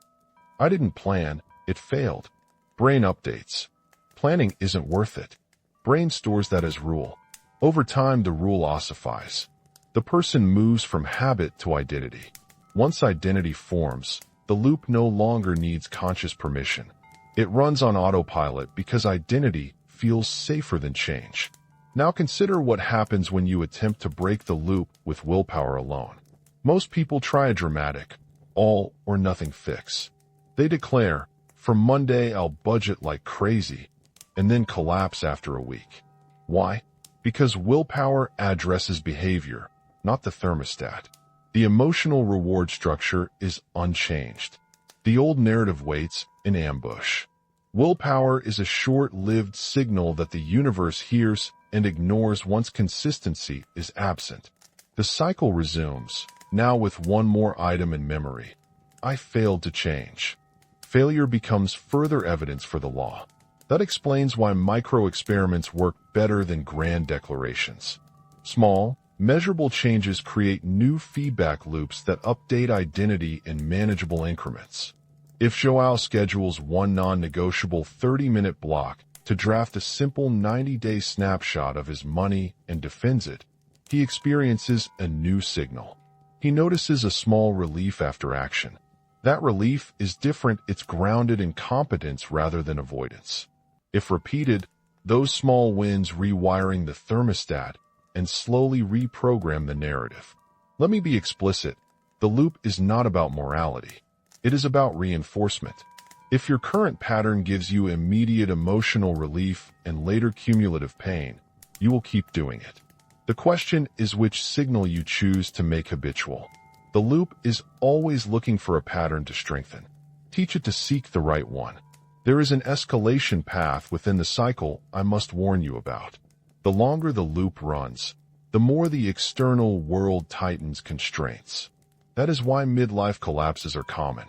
[SPEAKER 1] I didn't plan, it failed. Brain updates. Planning isn't worth it. Brain stores that as rule. Over time, the rule ossifies. The person moves from habit to identity. Once identity forms, the loop no longer needs conscious permission. It runs on autopilot because identity feels safer than change. Now consider what happens when you attempt to break the loop with willpower alone. Most people try a dramatic, all or nothing fix. They declare, from Monday I'll budget like crazy, and then collapse after a week. Why? Because willpower addresses behavior, not the thermostat. The emotional reward structure is unchanged. The old narrative waits in ambush. Willpower is a short-lived signal that the universe hears and ignores once consistency is absent. The cycle resumes, now with one more item in memory. I failed to change. Failure becomes further evidence for the law. That explains why micro-experiments work better than grand declarations. Small, measurable changes create new feedback loops that update identity in manageable increments. If Joao schedules one non-negotiable 30-minute block to draft a simple 90-day snapshot of his money and defends it, he experiences a new signal. He notices a small relief after action. That relief is different, it's grounded in competence rather than avoidance. If repeated, those small wins rewiring the thermostat and slowly reprogram the narrative. Let me be explicit. The loop is not about morality. It is about reinforcement. If your current pattern gives you immediate emotional relief and later cumulative pain, you will keep doing it. The question is which signal you choose to make habitual. The loop is always looking for a pattern to strengthen. Teach it to seek the right one. There is an escalation path within the cycle I must warn you about. The longer the loop runs, the more the external world tightens constraints. That is why midlife collapses are common.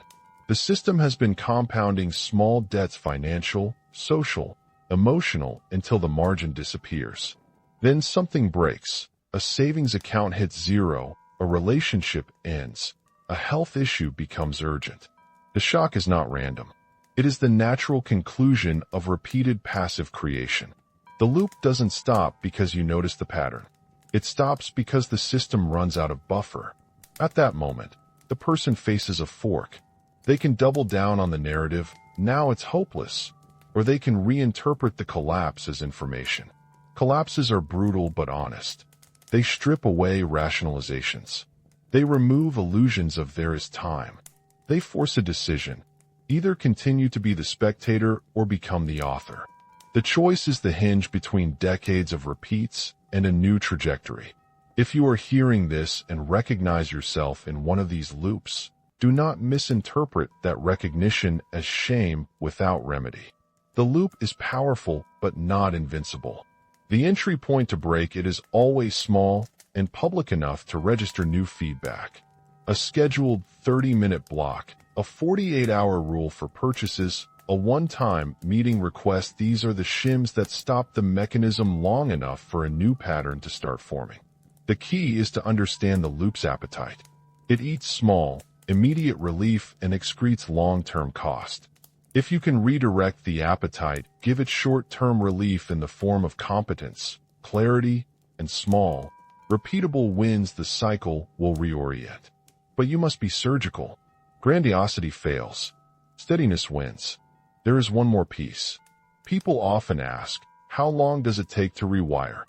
[SPEAKER 1] The system has been compounding small debts, financial, social, emotional, until the margin disappears. Then something breaks. A savings account hits zero, a relationship ends, a health issue becomes urgent. The shock is not random. It is the natural conclusion of repeated passive creation. The loop doesn't stop because you notice the pattern. It stops because the system runs out of buffer. At that moment, the person faces a fork. They can double down on the narrative, now it's hopeless, or they can reinterpret the collapse as information. Collapses are brutal but honest. They strip away rationalizations. They remove illusions of there is time. They force a decision. Either continue to be the spectator or become the author. The choice is the hinge between decades of repeats and a new trajectory. If you are hearing this and recognize yourself in one of these loops, do not misinterpret that recognition as shame without remedy. The loop is powerful but not invincible. The entry point to break it is always small and public enough to register new feedback. A scheduled 30-minute block, a 48-hour rule for purchases, a one-time meeting request. These are the shims that stop the mechanism long enough for a new pattern to start forming. The key is to understand the loop's appetite. It eats small, immediate relief and excretes long-term cost. If you can redirect the appetite, give it short-term relief in the form of competence, clarity, and small, repeatable wins, the cycle will reorient. But you must be surgical. Grandiosity fails. Steadiness wins. There is one more piece. People often ask, how long does it take to rewire?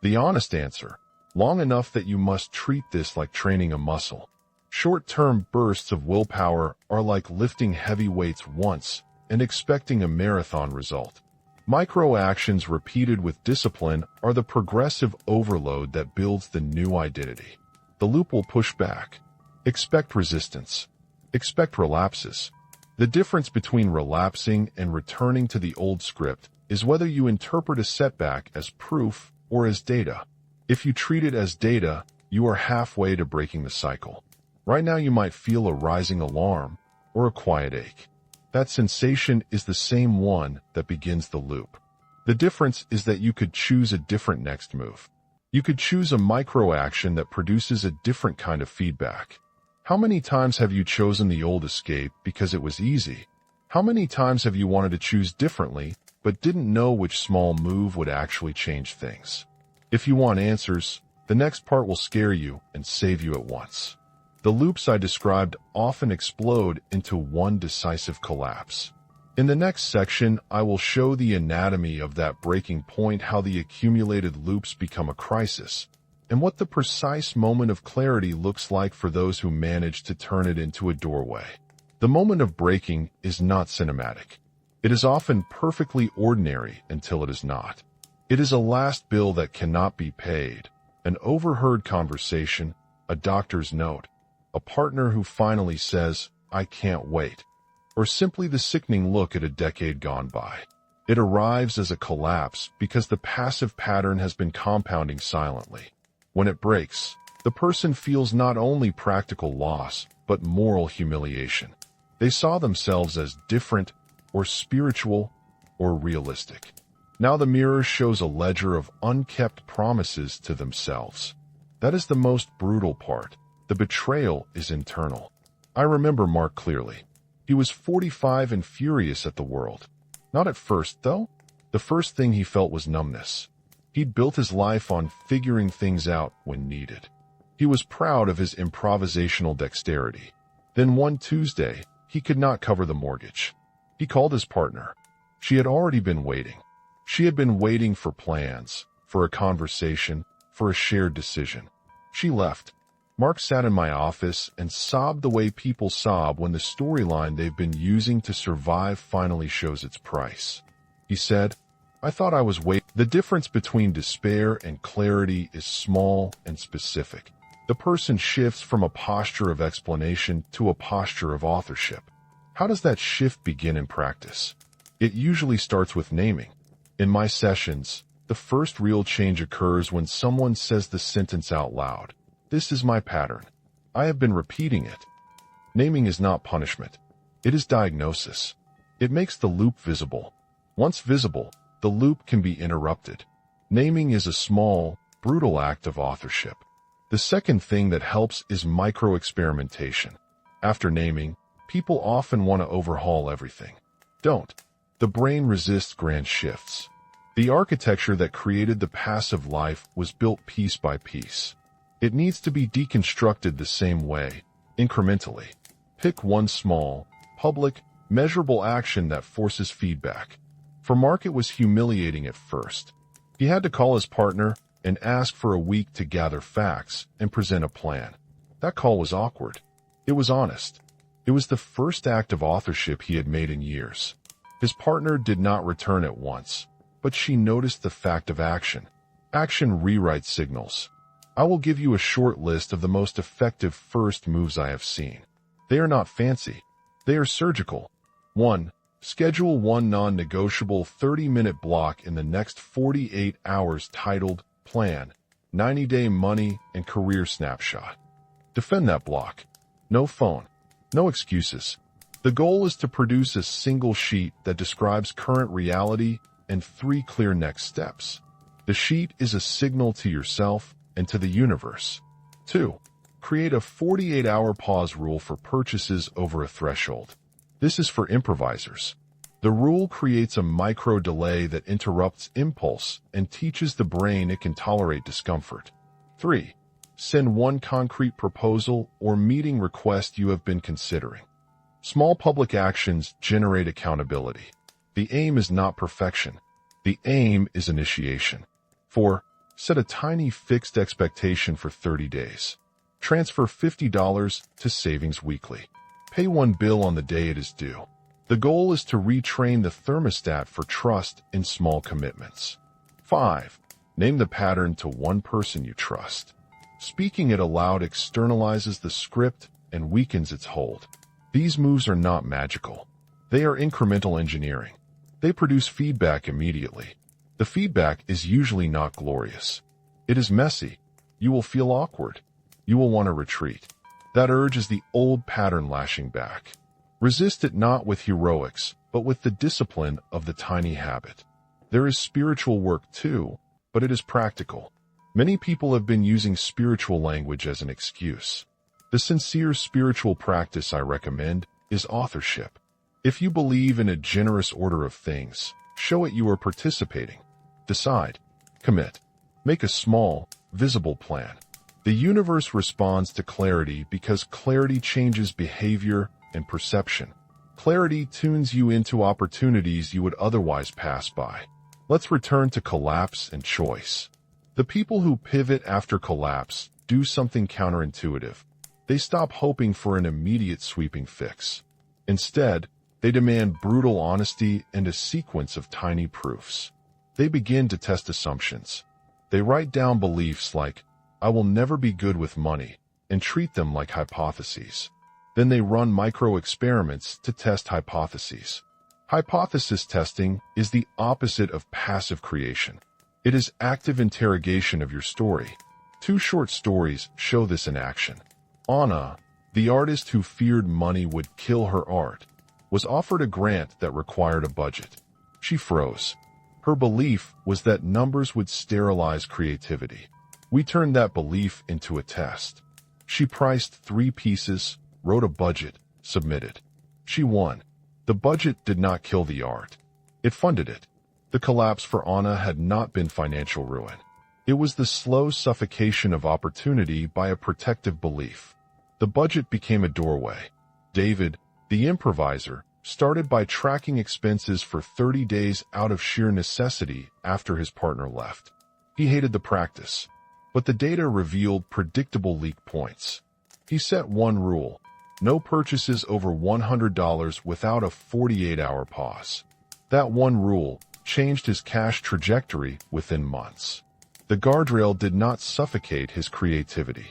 [SPEAKER 1] The honest answer, long enough that you must treat this like training a muscle. Short-term bursts of willpower are like lifting heavy weights once and expecting a marathon result. Micro-actions repeated with discipline are the progressive overload that builds the new identity. The loop will push back. Expect resistance. Expect relapses. The difference between relapsing and returning to the old script is whether you interpret a setback as proof or as data. If you treat it as data, you are halfway to breaking the cycle. Right now you might feel a rising alarm or a quiet ache. That sensation is the same one that begins the loop. The difference is that you could choose a different next move. You could choose a micro-action that produces a different kind of feedback. How many times have you chosen the old escape because it was easy? How many times have you wanted to choose differently but didn't know which small move would actually change things? If you want answers, the next part will scare you and save you at once. The loops I described often explode into one decisive collapse. In the next section, I will show the anatomy of that breaking point, how the accumulated loops become a crisis, and what the precise moment of clarity looks like for those who manage to turn it into a doorway. The moment of breaking is not cinematic. It is often perfectly ordinary until it is not. It is a last bill that cannot be paid, an overheard conversation, a doctor's note, a partner who finally says, "I can't wait," or simply the sickening look at a decade gone by. It arrives as a collapse because the passive pattern has been compounding silently. When it breaks, the person feels not only practical loss, but moral humiliation. They saw themselves as different, or spiritual, or realistic. Now the mirror shows a ledger of unkept promises to themselves. That is the most brutal part. The betrayal is internal. I remember Mark clearly. He was 45 and furious at the world. Not at first, though. The first thing he felt was numbness. He'd built his life on figuring things out when needed. He was proud of his improvisational dexterity. Then one Tuesday, he could not cover the mortgage. He called his partner. She had already been waiting. She had been waiting for plans, for a conversation, for a shared decision. She left. Mark sat in my office and sobbed the way people sob when the storyline they've been using to survive finally shows its price. He said, I thought I was waiting. The difference between despair and clarity is small and specific. The person shifts from a posture of explanation to a posture of authorship. How does that shift begin in practice? It usually starts with naming. In my sessions, the first real change occurs when someone says the sentence out loud. This is my pattern. I have been repeating it. Naming is not punishment. It is diagnosis. It makes the loop visible. Once visible, the loop can be interrupted. Naming is a small, brutal act of authorship. The second thing that helps is micro-experimentation. After naming, people often want to overhaul everything. Don't. The brain resists grand shifts. The architecture that created the passive life was built piece by piece. It needs to be deconstructed the same way, incrementally. Pick one small, public, measurable action that forces feedback. For Mark, it was humiliating at first. He had to call his partner and ask for a week to gather facts and present a plan. That call was awkward. It was honest. It was the first act of authorship he had made in years. His partner did not return at once, but she noticed the fact of action. Action rewrites signals. I will give you a short list of the most effective first moves I have seen. They are not fancy. They are surgical. 1. Schedule one non-negotiable 30-minute block in the next 48 hours titled Plan, 90-Day Money and Career Snapshot. Defend that block. No phone. No excuses. The goal is to produce a single sheet that describes current reality and 3 clear next steps. The sheet is a signal to yourself and to the universe. 2. Create a 48-hour pause rule for purchases over a threshold. This is for improvisers. The rule creates a micro delay that interrupts impulse and teaches the brain it can tolerate discomfort. 3. Send one concrete proposal or meeting request you have been considering. Small public actions generate accountability. The aim is not perfection. The aim is initiation. 4. Set a tiny fixed expectation for 30 days. Transfer $50 to savings weekly. Pay one bill on the day it is due. The goal is to retrain the thermostat for trust in small commitments. 5. Name the pattern to one person you trust. Speaking it aloud externalizes the script and weakens its hold. These moves are not magical. They are incremental engineering. They produce feedback immediately. The feedback is usually not glorious. It is messy. You will feel awkward. You will want to retreat. That urge is the old pattern lashing back. Resist it not with heroics, but with the discipline of the tiny habit. There is spiritual work too, but it is practical. Many people have been using spiritual language as an excuse. The sincere spiritual practice I recommend is authorship. If you believe in a generous order of things, show it you are participating. Decide. Commit. Make a small, visible plan. The universe responds to clarity because clarity changes behavior and perception. Clarity tunes you into opportunities you would otherwise pass by. Let's return to collapse and choice. The people who pivot after collapse do something counterintuitive. They stop hoping for an immediate sweeping fix. Instead, they demand brutal honesty and a sequence of tiny proofs. They begin to test assumptions. They write down beliefs like, I will never be good with money, and treat them like hypotheses. Then they run micro-experiments to test hypotheses. Hypothesis testing is the opposite of passive creation. It is active interrogation of your story. 2 short stories show this in action. Anna, the artist who feared money would kill her art, was offered a grant that required a budget. She froze. Her belief was that numbers would sterilize creativity. We turned that belief into a test. She priced 3 pieces, wrote a budget, submitted. She won. The budget did not kill the art. It funded it. The collapse for Anna had not been financial ruin. It was the slow suffocation of opportunity by a protective belief. The budget became a doorway. David, the improviser, started by tracking expenses for 30 days out of sheer necessity after his partner left. He hated the practice. but the data revealed predictable leak points. He set one rule: no purchases over $100 without a 48-hour pause. That one rule changed his cash trajectory within months. The guardrail did not suffocate his creativity.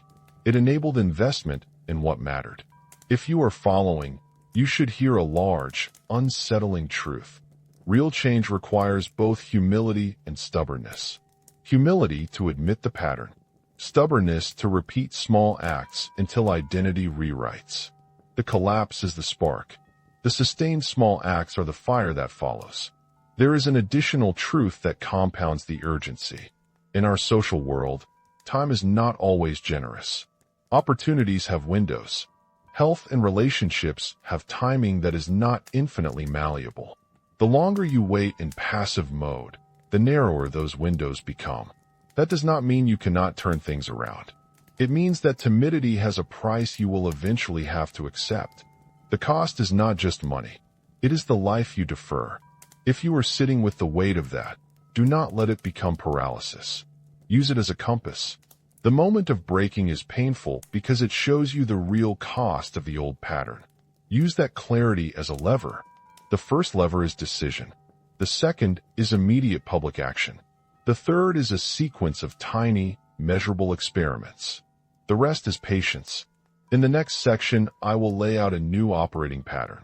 [SPEAKER 1] It enabled investment in what mattered. If you are following, you should hear a large, unsettling truth. Real change requires both humility and stubbornness. Humility to admit the pattern. Stubbornness to repeat small acts until identity rewrites. The collapse is the spark. The sustained small acts are the fire that follows. There is an additional truth that compounds the urgency. In our social world, time is not always generous. Opportunities have windows. Health and relationships have timing that is not infinitely malleable. The longer you wait in passive mode, the narrower those windows become. That does not mean you cannot turn things around. It means that timidity has a price you will eventually have to accept. The cost is not just money. It is the life you defer. If you are sitting with the weight of that, do not let it become paralysis. Use it as a compass. The moment of breaking is painful because it shows you the real cost of the old pattern. Use that clarity as a lever. The first lever is decision. The second is immediate public action. The third is a sequence of tiny, measurable experiments. The rest is patience. In the next section, I will lay out a new operating pattern.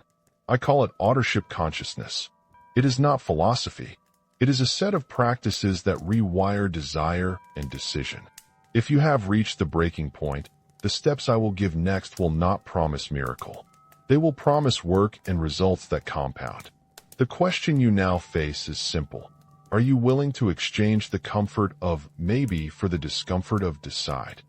[SPEAKER 1] I call it authorship consciousness. It is not philosophy. It is a set of practices that rewire desire and decision. If you have reached the breaking point, the steps I will give next will not promise miracle. They will promise work and results that compound. The question you now face is simple. Are you willing to exchange the comfort of maybe for the discomfort of decide?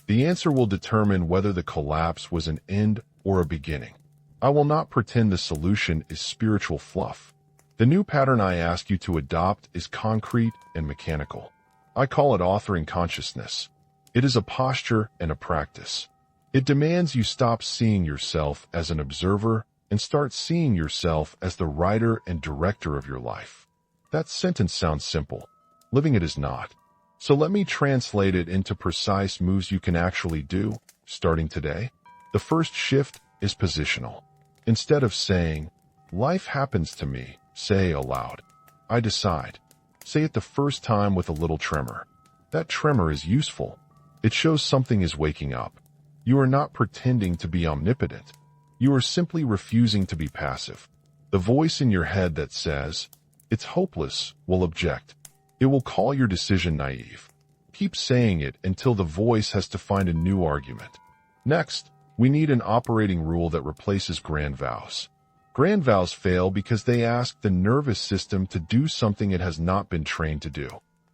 [SPEAKER 1] The answer will determine whether the collapse was an end or a beginning. I will not pretend the solution is spiritual fluff. The new pattern I ask you to adopt is concrete and mechanical. I call it authoring consciousness. It is a posture and a practice. It demands you stop seeing yourself as an observer and start seeing yourself as the writer and director of your life. That sentence sounds simple. Living it is not. So let me translate it into precise moves you can actually do, starting today. The first shift is positional. Instead of saying, "Life happens to me," say aloud, "I decide." Say it the first time with a little tremor. That tremor is useful. It shows something is waking up. You are not pretending to be omnipotent. You are simply refusing to be passive. The voice in your head that says, "It's hopeless," will object. It will call your decision naive. Keep saying it until the voice has to find a new argument. Next, we need an operating rule that replaces grand vows. Grand vows fail because they ask the nervous system to do something it has not been trained to do.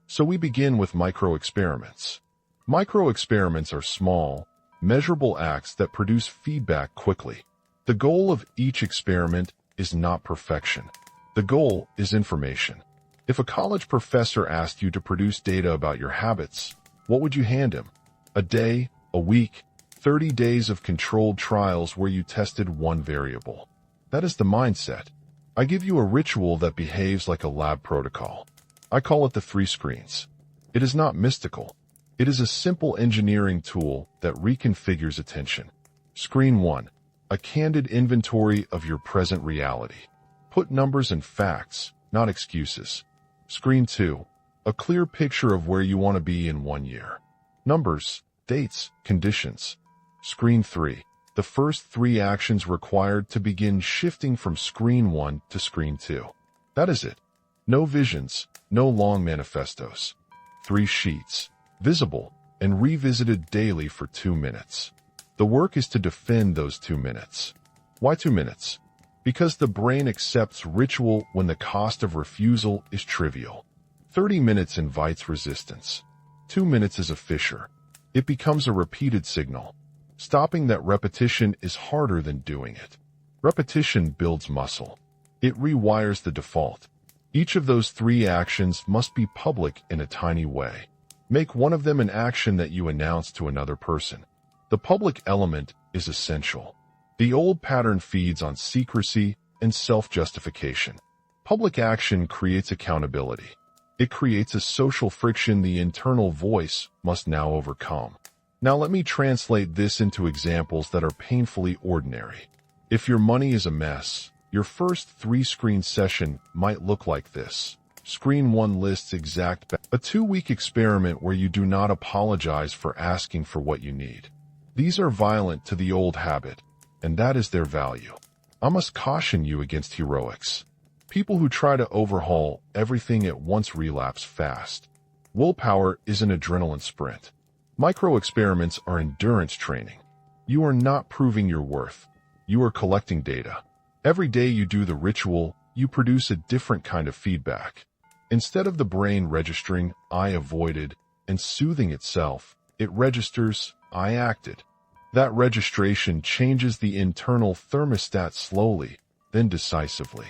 [SPEAKER 1] So we begin with micro-experiments. Micro-experiments are small, measurable acts that produce feedback quickly. The goal of each experiment is not perfection. The goal is information. If a college professor asked you to produce data about your habits, what would you hand him? A day, a week, 30 days of controlled trials where you tested one variable. That is the mindset. I give you a ritual that behaves like a lab protocol. I call it the 3 screens. It is not mystical. It is a simple engineering tool that reconfigures attention. Screen 1. A candid inventory of your present reality. Put numbers and facts, not excuses. Screen 2. A clear picture of where you want to be in 1 year. Numbers, dates, conditions. Screen 3. The first 3 actions required to begin shifting from screen 1 to screen 2. That is it. No visions, no long manifestos. 3 sheets, visible and revisited daily for 2 minutes. The work is to defend those 2 minutes. Why 2 minutes? Because the brain accepts ritual when the cost of refusal is trivial. 30 minutes invites resistance. 2 minutes is a fissure. It becomes a repeated signal. Stopping that repetition is harder than doing it. Repetition builds muscle. It rewires the default. Each of those 3 actions must be public in a tiny way. Make one of them an action that you announce to another person. The public element is essential. The old pattern feeds on secrecy and self-justification. Public action creates accountability. It creates a social friction the internal voice must now overcome. Now let me translate this into examples that are painfully ordinary. If your money is a mess, your first 3-screen session might look like this. Screen 1 lists a 2-week experiment where you do not apologize for asking for what you need. These are violent to the old habit, and that is their value. I must caution you against heroics. People who try to overhaul everything at once relapse fast. Willpower is an adrenaline sprint. Micro-experiments are endurance training. You are not proving your worth. You are collecting data. Every day you do the ritual, you produce a different kind of feedback. Instead of the brain registering, "I avoided," and soothing itself, it registers, "I acted." That registration changes the internal thermostat slowly, then decisively.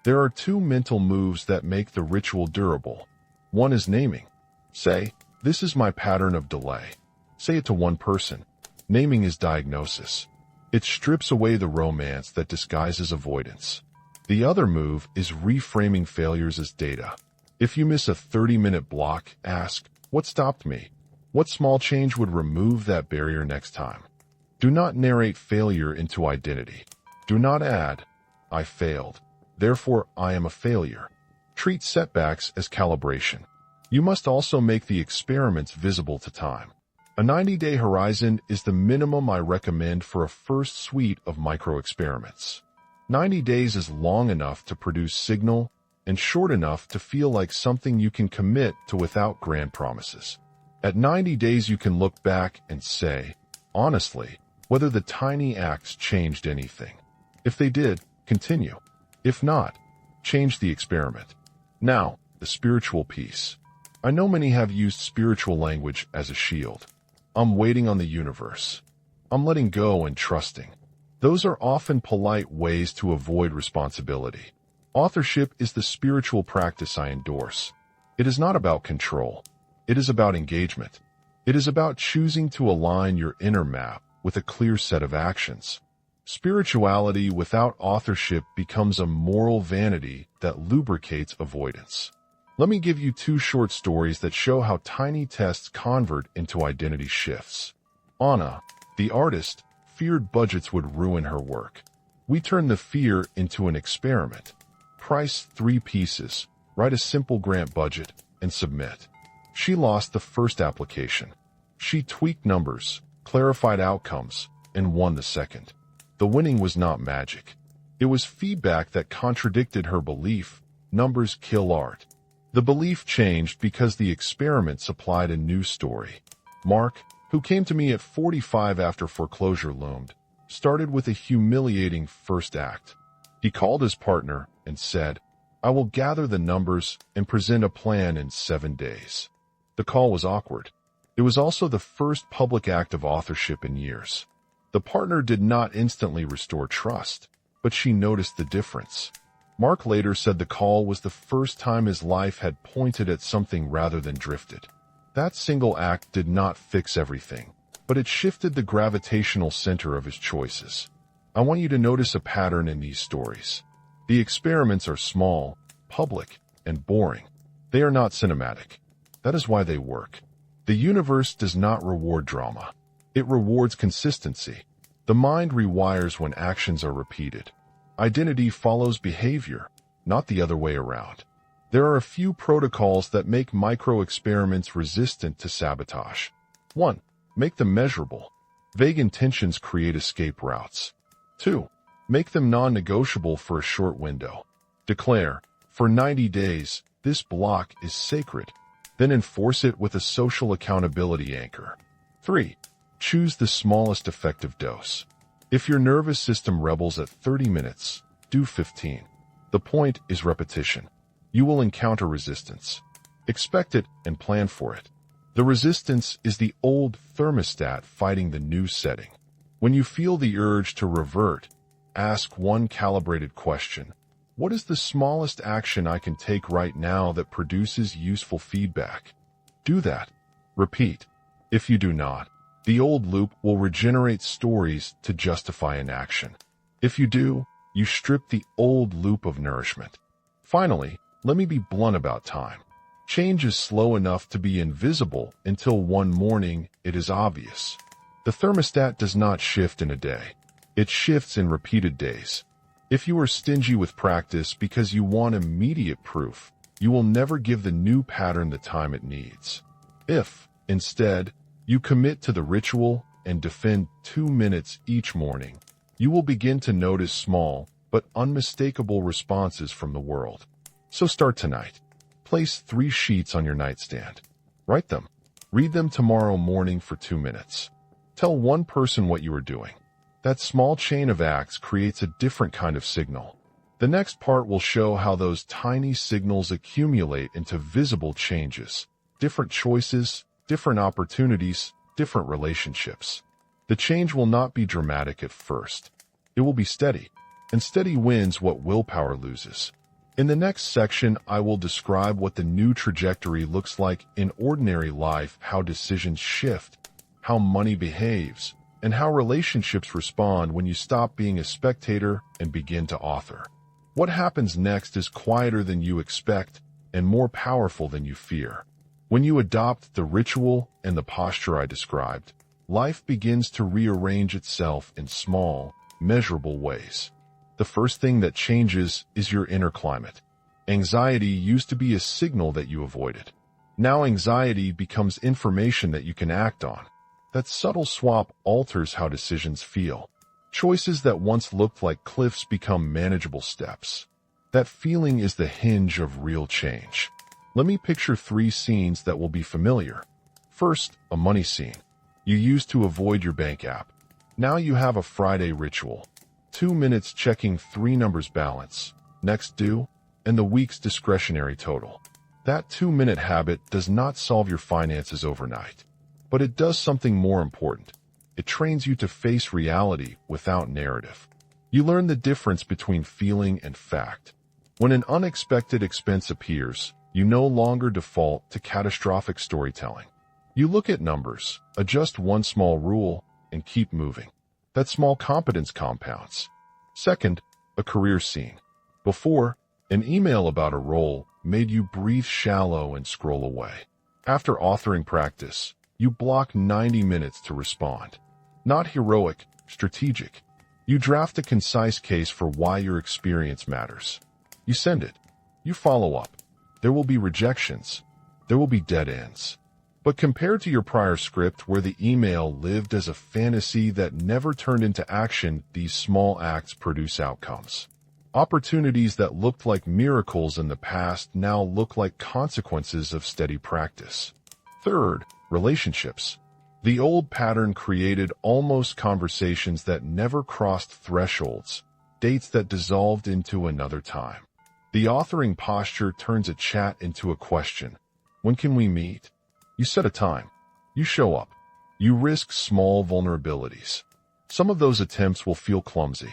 [SPEAKER 1] There are 2 mental moves that make the ritual durable. One is naming. Say, "This is my pattern of delay." Say it to one person. Naming is diagnosis. It strips away the romance that disguises avoidance. The other move is reframing failures as data. If you miss a 30-minute block, ask, "What stopped me? What small change would remove that barrier next time?" Do not narrate failure into identity. Do not add, "I failed, therefore I am a failure." Treat setbacks as calibration. You must also make the experiments visible to time. A 90-day horizon is the minimum I recommend for a first suite of micro-experiments. 90 days is long enough to produce signal and short enough to feel like something you can commit to without grand promises. At 90 days you can look back and say, honestly, whether the tiny acts changed anything. If they did, continue. If not, change the experiment. Now, the spiritual piece. I know many have used spiritual language as a shield. I'm waiting on the universe. I'm letting go and trusting. Those are often polite ways to avoid responsibility. Authorship is the spiritual practice I endorse. It is not about control. It is about engagement. It is about choosing to align your inner map with a clear set of actions. Spirituality without authorship becomes a moral vanity that lubricates avoidance. Let me give you 2 short stories that show how tiny tests convert into identity shifts. Anna, the artist, feared budgets would ruin her work. We turned the fear into an experiment. Price 3 pieces, write a simple grant budget, and submit. She lost the first application. She tweaked numbers, clarified outcomes, and won the second. The winning was not magic. It was feedback that contradicted her belief, numbers kill art. The belief changed because the experiment supplied a new story. Mark, who came to me at 45 after foreclosure loomed, started with a humiliating first act. He called his partner and said, "I will gather the numbers and present a plan in 7 days." The call was awkward. It was also the first public act of authorship in years. The partner did not instantly restore trust, but she noticed the difference. Mark later said the call was the first time his life had pointed at something rather than drifted. That single act did not fix everything, but it shifted the gravitational center of his choices. I want you to notice a pattern in these stories. The experiments are small, public, and boring. They are not cinematic. That is why they work. The universe does not reward drama. It rewards consistency. The mind rewires when actions are repeated. Identity follows behavior, not the other way around. There are a few protocols that make micro-experiments resistant to sabotage. 1. Make them measurable. Vague intentions create escape routes. 2. Make them non-negotiable for a short window. Declare, for 90 days, this block is sacred. Then enforce it with a social accountability anchor. 3. Choose the smallest effective dose. If your nervous system rebels at 30 minutes, do 15. The point is repetition. You will encounter resistance. Expect it and plan for it. The resistance is the old thermostat fighting the new setting. When you feel the urge to revert, ask one calibrated question. What is the smallest action I can take right now that produces useful feedback? Do that. Repeat. If you do not, the old loop will regenerate stories to justify inaction. If you do, you strip the old loop of nourishment. Finally, let me be blunt about time. Change is slow enough to be invisible until one morning it is obvious. The thermostat does not shift in a day. It shifts in repeated days. If you are stingy with practice because you want immediate proof, you will never give the new pattern the time it needs. If, instead, you commit to the ritual and defend 2 minutes each morning, you will begin to notice small but unmistakable responses from the world. So start tonight. Place 3 sheets on your nightstand. Write them. Read them tomorrow morning for 2 minutes. Tell one person what you are doing. That small chain of acts creates a different kind of signal. The next part will show how those tiny signals accumulate into visible changes. Different choices, different opportunities, different relationships. The change will not be dramatic at first. It will be steady, and steady wins what willpower loses. In the next section, I will describe what the new trajectory looks like in ordinary life, how decisions shift, how money behaves, and how relationships respond when you stop being a spectator and begin to author. What happens next is quieter than you expect and more powerful than you fear. When you adopt the ritual and the posture I described, life begins to rearrange itself in small, measurable ways. The first thing that changes is your inner climate. Anxiety used to be a signal that you avoided. Now anxiety becomes information that you can act on. That subtle swap alters how decisions feel. Choices that once looked like cliffs become manageable steps. That feeling is the hinge of real change. Let me picture 3 scenes that will be familiar. First, a money scene. You used to avoid your bank app. Now you have a Friday ritual. 2 minutes checking 3 numbers balance, next due, and the week's discretionary total. That 2-minute habit does not solve your finances overnight, but it does something more important. It trains you to face reality without narrative. You learn the difference between feeling and fact. When an unexpected expense appears, you no longer default to catastrophic storytelling. You look at numbers, adjust one small rule, and keep moving. That small competence compounds. Second, a career scene. Before, an email about a role made you breathe shallow and scroll away. After authoring practice, you block 90 minutes to respond. Not heroic, strategic. You draft a concise case for why your experience matters. You send it. You follow up. There will be rejections. There will be dead ends. But compared to your prior script where the email lived as a fantasy that never turned into action, these small acts produce outcomes. Opportunities that looked like miracles in the past now look like consequences of steady practice. Third, relationships. The old pattern created almost conversations that never crossed thresholds, dates that dissolved into another time. The authoring posture turns a chat into a question. When can we meet? You set a time. You show up. You risk small vulnerabilities. Some of those attempts will feel clumsy.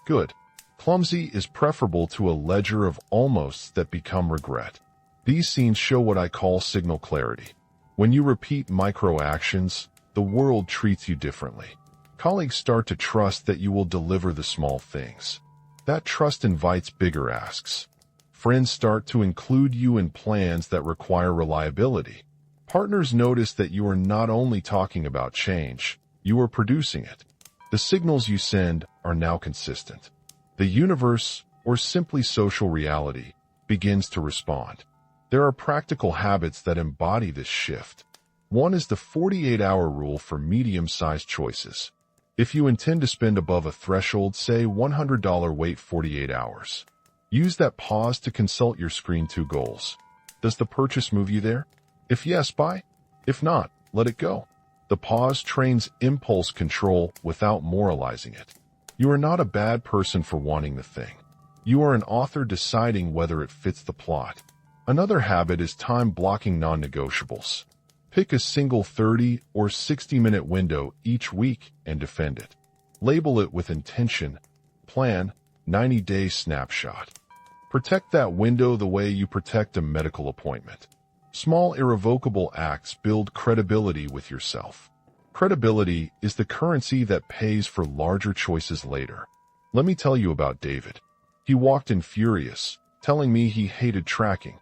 [SPEAKER 1] Good. Clumsy is preferable to a ledger of almosts that become regret. These scenes show what I call signal clarity. When you repeat micro-actions, the world treats you differently. Colleagues start to trust that you will deliver the small things. That trust invites bigger asks. Friends start to include you in plans that require reliability. Partners notice that you are not only talking about change, you are producing it. The signals you send are now consistent. The universe, or simply social reality, begins to respond. There are practical habits that embody this shift. One is the 48-hour rule for medium-sized choices. If you intend to spend above a threshold, say $100, wait 48 hours. Use that pause to consult your Screen 2 goals. Does the purchase move you there? If yes, buy. If not, let it go. The pause trains impulse control without moralizing it. You are not a bad person for wanting the thing. You are an author deciding whether it fits the plot. Another habit is time-blocking non-negotiables. Pick a single 30 or 60-minute window each week and defend it. Label it with intention. Plan 90-day snapshot. Protect that window the way you protect a medical appointment. Small irrevocable acts build credibility with yourself. Credibility is the currency that pays for larger choices later. Let me tell you about David. He walked in furious, telling me he hated tracking.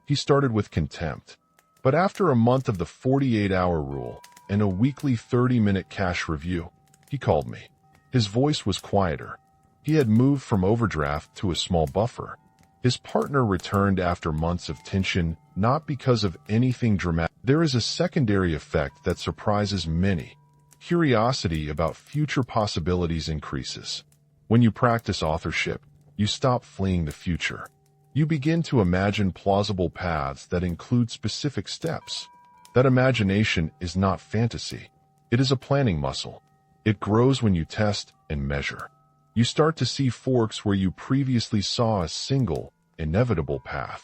[SPEAKER 1] He started with contempt. But after a month of the 48-hour rule and a weekly 30-minute cash review, he called me. His voice was quieter. He had moved from overdraft to a small buffer. His partner returned after months of tension, not because of anything dramatic. There is a secondary effect that surprises many. Curiosity about future possibilities increases. When you practice authorship, you stop fleeing the future. You begin to imagine plausible paths that include specific steps. That imagination is not fantasy. It is a planning muscle. It grows when you test and measure. You start to see forks where you previously saw a single, inevitable path.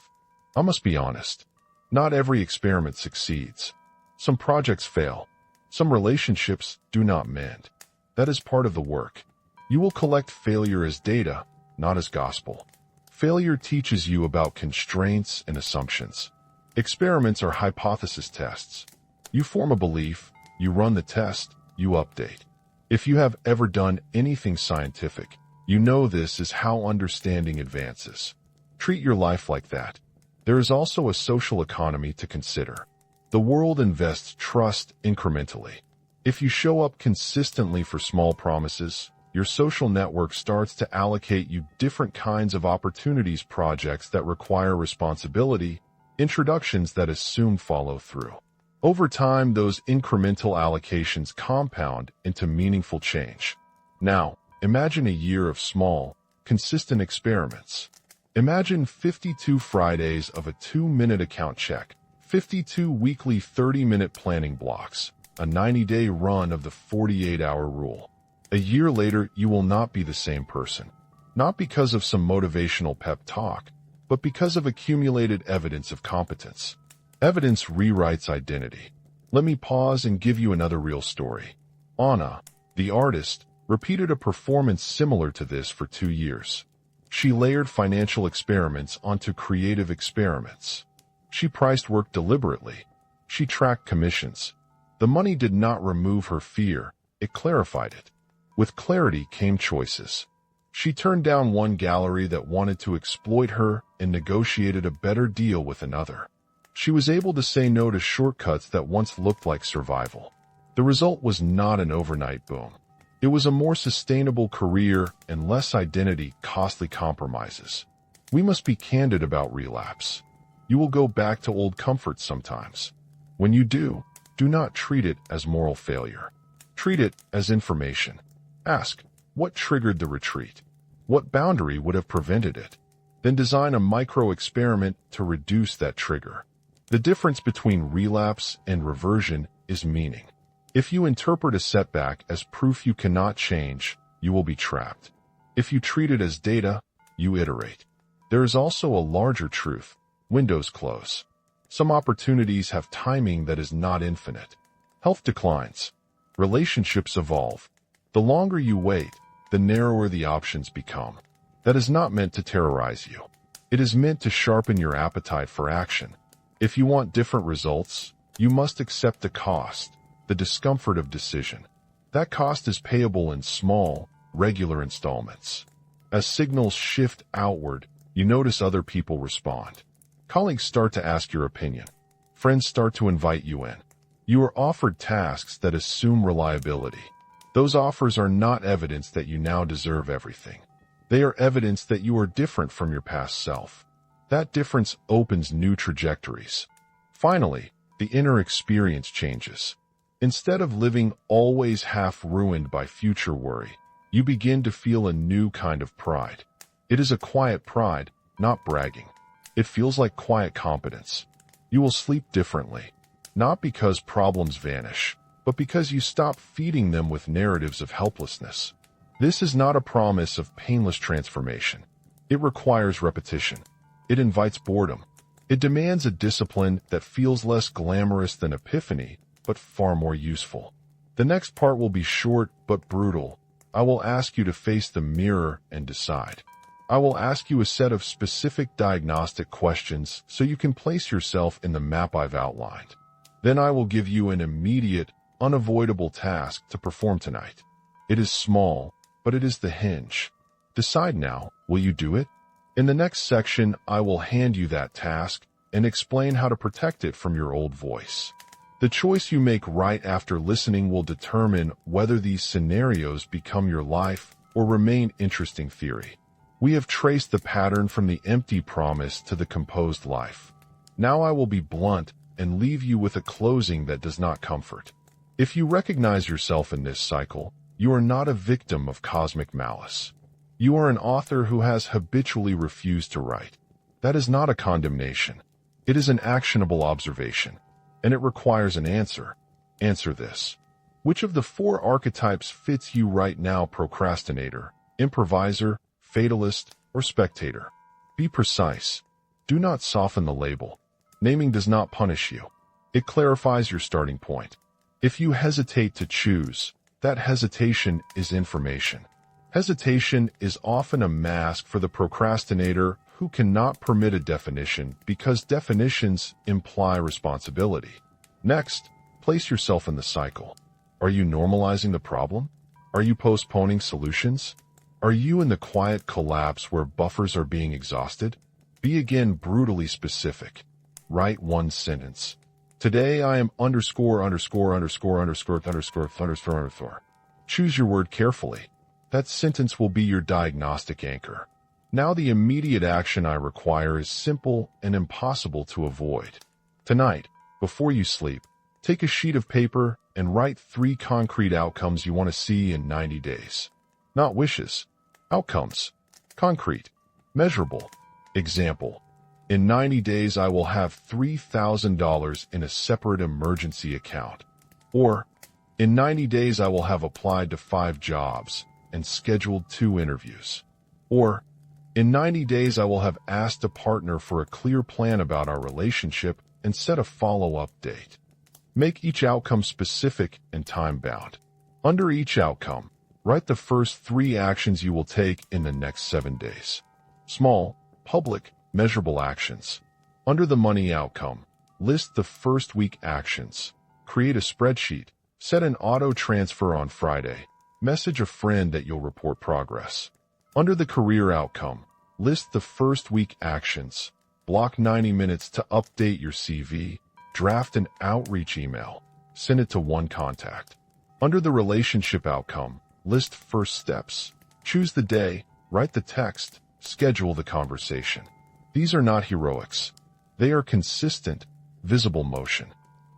[SPEAKER 1] I must be honest. Not every experiment succeeds. Some projects fail. Some relationships do not mend. That is part of the work. You will collect failure as data, not as gospel. Failure teaches you about constraints and assumptions. Experiments are hypothesis tests. You form a belief, you run the test, you update. If you have ever done anything scientific, you know this is how understanding advances. Treat your life like that. There is also a social economy to consider. The world invests trust incrementally. If you show up consistently for small promises, your social network starts to allocate you different kinds of opportunities, projects that require responsibility, introductions that assume follow-through. Over time, those incremental allocations compound into meaningful change. Now, imagine a year of small, consistent experiments. Imagine 52 Fridays of a 2-minute account check, 52 weekly 30-minute planning blocks, a 90-day run of the 48-hour rule. A year later, you will not be the same person. Not because of some motivational pep talk, but because of accumulated evidence of competence. Evidence rewrites identity. Let me pause and give you another real story. Anna, the artist, repeated a performance similar to this for 2 years. She layered financial experiments onto creative experiments. She priced work deliberately. She tracked commissions. The money did not remove her fear, it clarified it. With clarity came choices. She turned down one gallery that wanted to exploit her and negotiated a better deal with another. She was able to say no to shortcuts that once looked like survival. The result was not an overnight boom. It was a more sustainable career and less identity-costly compromises. We must be candid about relapse. You will go back to old comforts sometimes. When you do not treat it as moral failure. Treat it as information. Ask, what triggered the retreat? What boundary would have prevented it? Then design a micro-experiment to reduce that trigger. The difference between relapse and reversion is meaning. If you interpret a setback as proof you cannot change, you will be trapped. If you treat it as data, you iterate. There is also a larger truth. Windows close. Some opportunities have timing that is not infinite. Health declines. Relationships evolve. The longer you wait, the narrower the options become. That is not meant to terrorize you. It is meant to sharpen your appetite for action. If you want different results, you must accept the cost, the discomfort of decision. That cost is payable in small, regular installments. As signals shift outward, you notice other people respond. Colleagues start to ask your opinion. Friends start to invite you in. You are offered tasks that assume reliability. Those offers are not evidence that you now deserve everything. They are evidence that you are different from your past self. That difference opens new trajectories. Finally, the inner experience changes. Instead of living always half ruined by future worry, you begin to feel a new kind of pride. It is a quiet pride, not bragging. It feels like quiet competence. You will sleep differently, not because problems vanish, but because you stop feeding them with narratives of helplessness. This is not a promise of painless transformation. It requires repetition. It invites boredom. It demands a discipline that feels less glamorous than epiphany, but far more useful. The next part will be short but brutal. I will ask you to face the mirror and decide. I will ask you a set of specific diagnostic questions so you can place yourself in the map I've outlined. Then I will give you an immediate, unavoidable task to perform tonight. It is small, but it is the hinge. Decide now, will you do it? In the next section, I will hand you that task, and explain how to protect it from your old voice. The choice you make right after listening will determine whether these scenarios become your life or remain interesting theory. We have traced the pattern from the empty promise to the composed life. Now I will be blunt and leave you with a closing that does not comfort. If you recognize yourself in this cycle, you are not a victim of cosmic malice. You are an author who has habitually refused to write. That is not a condemnation. It is an actionable observation, and it requires an answer. Answer this. Which of the 4 archetypes fits you right now: procrastinator, improviser, fatalist, or spectator? Be precise. Do not soften the label. Naming does not punish you. It clarifies your starting point. If you hesitate to choose, that hesitation is information. Hesitation is often a mask for the procrastinator who cannot permit a definition because definitions imply responsibility. Next, place yourself in the cycle. Are you normalizing the problem? Are you postponing solutions? Are you in the quiet collapse where buffers are being exhausted? Be again brutally specific. Write one sentence. Today I am underscore. Choose your word carefully. That sentence will be your diagnostic anchor. Now the immediate action I require is simple and impossible to avoid. Tonight, before you sleep, take a sheet of paper and write 3 concrete outcomes you want to see in 90 days. Not wishes. Outcomes. Concrete. Measurable. Example. In 90 days I will have $3,000 in a separate emergency account. Or, in 90 days I will have applied to 5 jobs and scheduled 2 interviews. Or, in 90 days I will have asked a partner for a clear plan about our relationship and set a follow-up date. Make each outcome specific and time-bound. Under each outcome, write the first 3 actions you will take in the next 7 days. Small, public, measurable actions. Under the money outcome, list the first week actions. Create a spreadsheet. Set an auto transfer on Friday. Message a friend that you'll report progress. Under the career outcome, list the first week actions. Block 90 minutes to update your CV. Draft an outreach email. Send it to one contact. Under the relationship outcome, list first steps. Choose the day, write the text, schedule the conversation. These are not heroics. They are consistent, visible motion.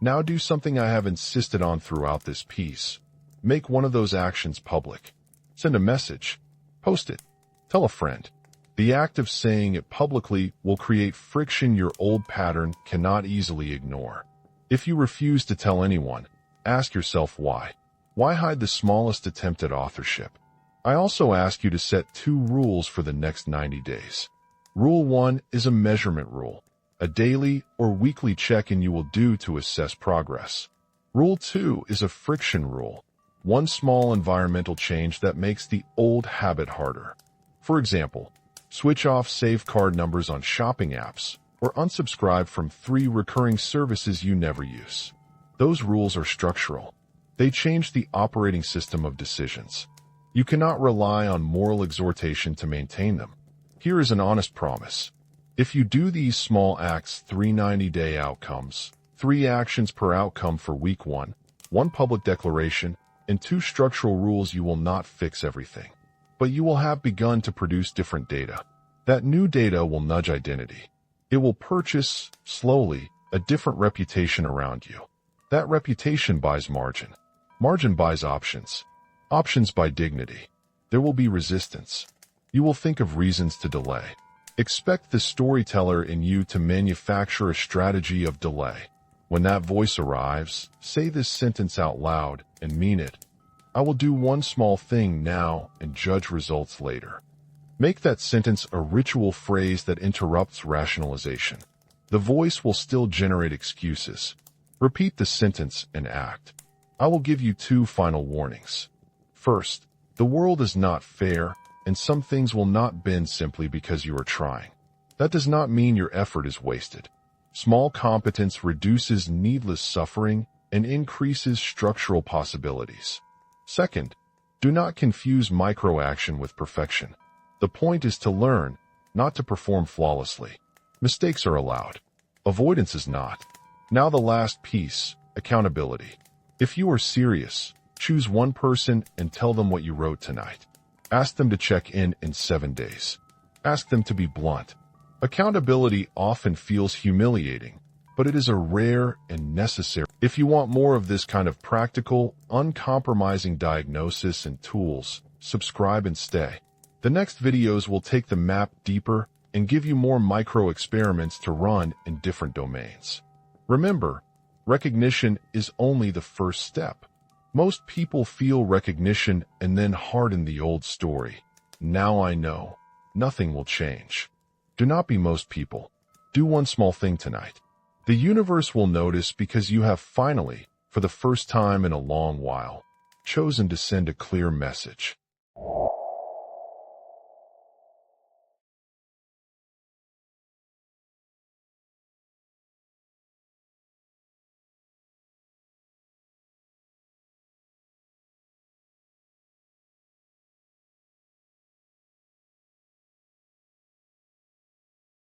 [SPEAKER 1] Now do something I have insisted on throughout this piece. Make one of those actions public. Send a message. Post it. Tell a friend. The act of saying it publicly will create friction your old pattern cannot easily ignore. If you refuse to tell anyone, ask yourself why. Why hide the smallest attempt at authorship? I also ask you to set 2 rules for the next 90 days. Rule 1 is a measurement rule, a daily or weekly check-in you will do to assess progress. Rule 2 is a friction rule, one small environmental change that makes the old habit harder. For example, switch off save card numbers on shopping apps or unsubscribe from 3 recurring services you never use. Those rules are structural. They change the operating system of decisions. You cannot rely on moral exhortation to maintain them. Here is an honest promise. If you do these small acts, 3 90-day outcomes, 3 actions per outcome for week 1, 1 public declaration, and 2 structural rules, you will not fix everything. But you will have begun to produce different data. That new data will nudge identity. It will purchase, slowly, a different reputation around you. That reputation buys margin. Margin buys options. Options buy dignity. There will be resistance. You will think of reasons to delay. Expect the storyteller in you to manufacture a strategy of delay. When that voice arrives, say this sentence out loud and mean it. I will do one small thing now and judge results later. Make that sentence a ritual phrase that interrupts rationalization. The voice will still generate excuses. Repeat the sentence and act. I will give you 2 final warnings. First, the world is not fair, and some things will not bend simply because you are trying. That does not mean your effort is wasted. Small competence reduces needless suffering and increases structural possibilities. Second, do not confuse micro-action with perfection. The point is to learn, not to perform flawlessly. Mistakes are allowed. Avoidance is not. Now the last piece, accountability. If you are serious, choose one person and tell them what you wrote tonight. Ask them to check in 7 days. Ask them to be blunt. Accountability often feels humiliating, but it is a rare and necessary. If you want more of this kind of practical, uncompromising diagnosis and tools, subscribe and stay. The next videos will take the map deeper and give you more micro experiments to run in different domains. Remember, recognition is only the first step. Most people feel recognition and then harden the old story. Now I know. Nothing will change. Do not be most people. Do one small thing tonight. The universe will notice because you have finally, for the first time in a long while, chosen to send a clear message.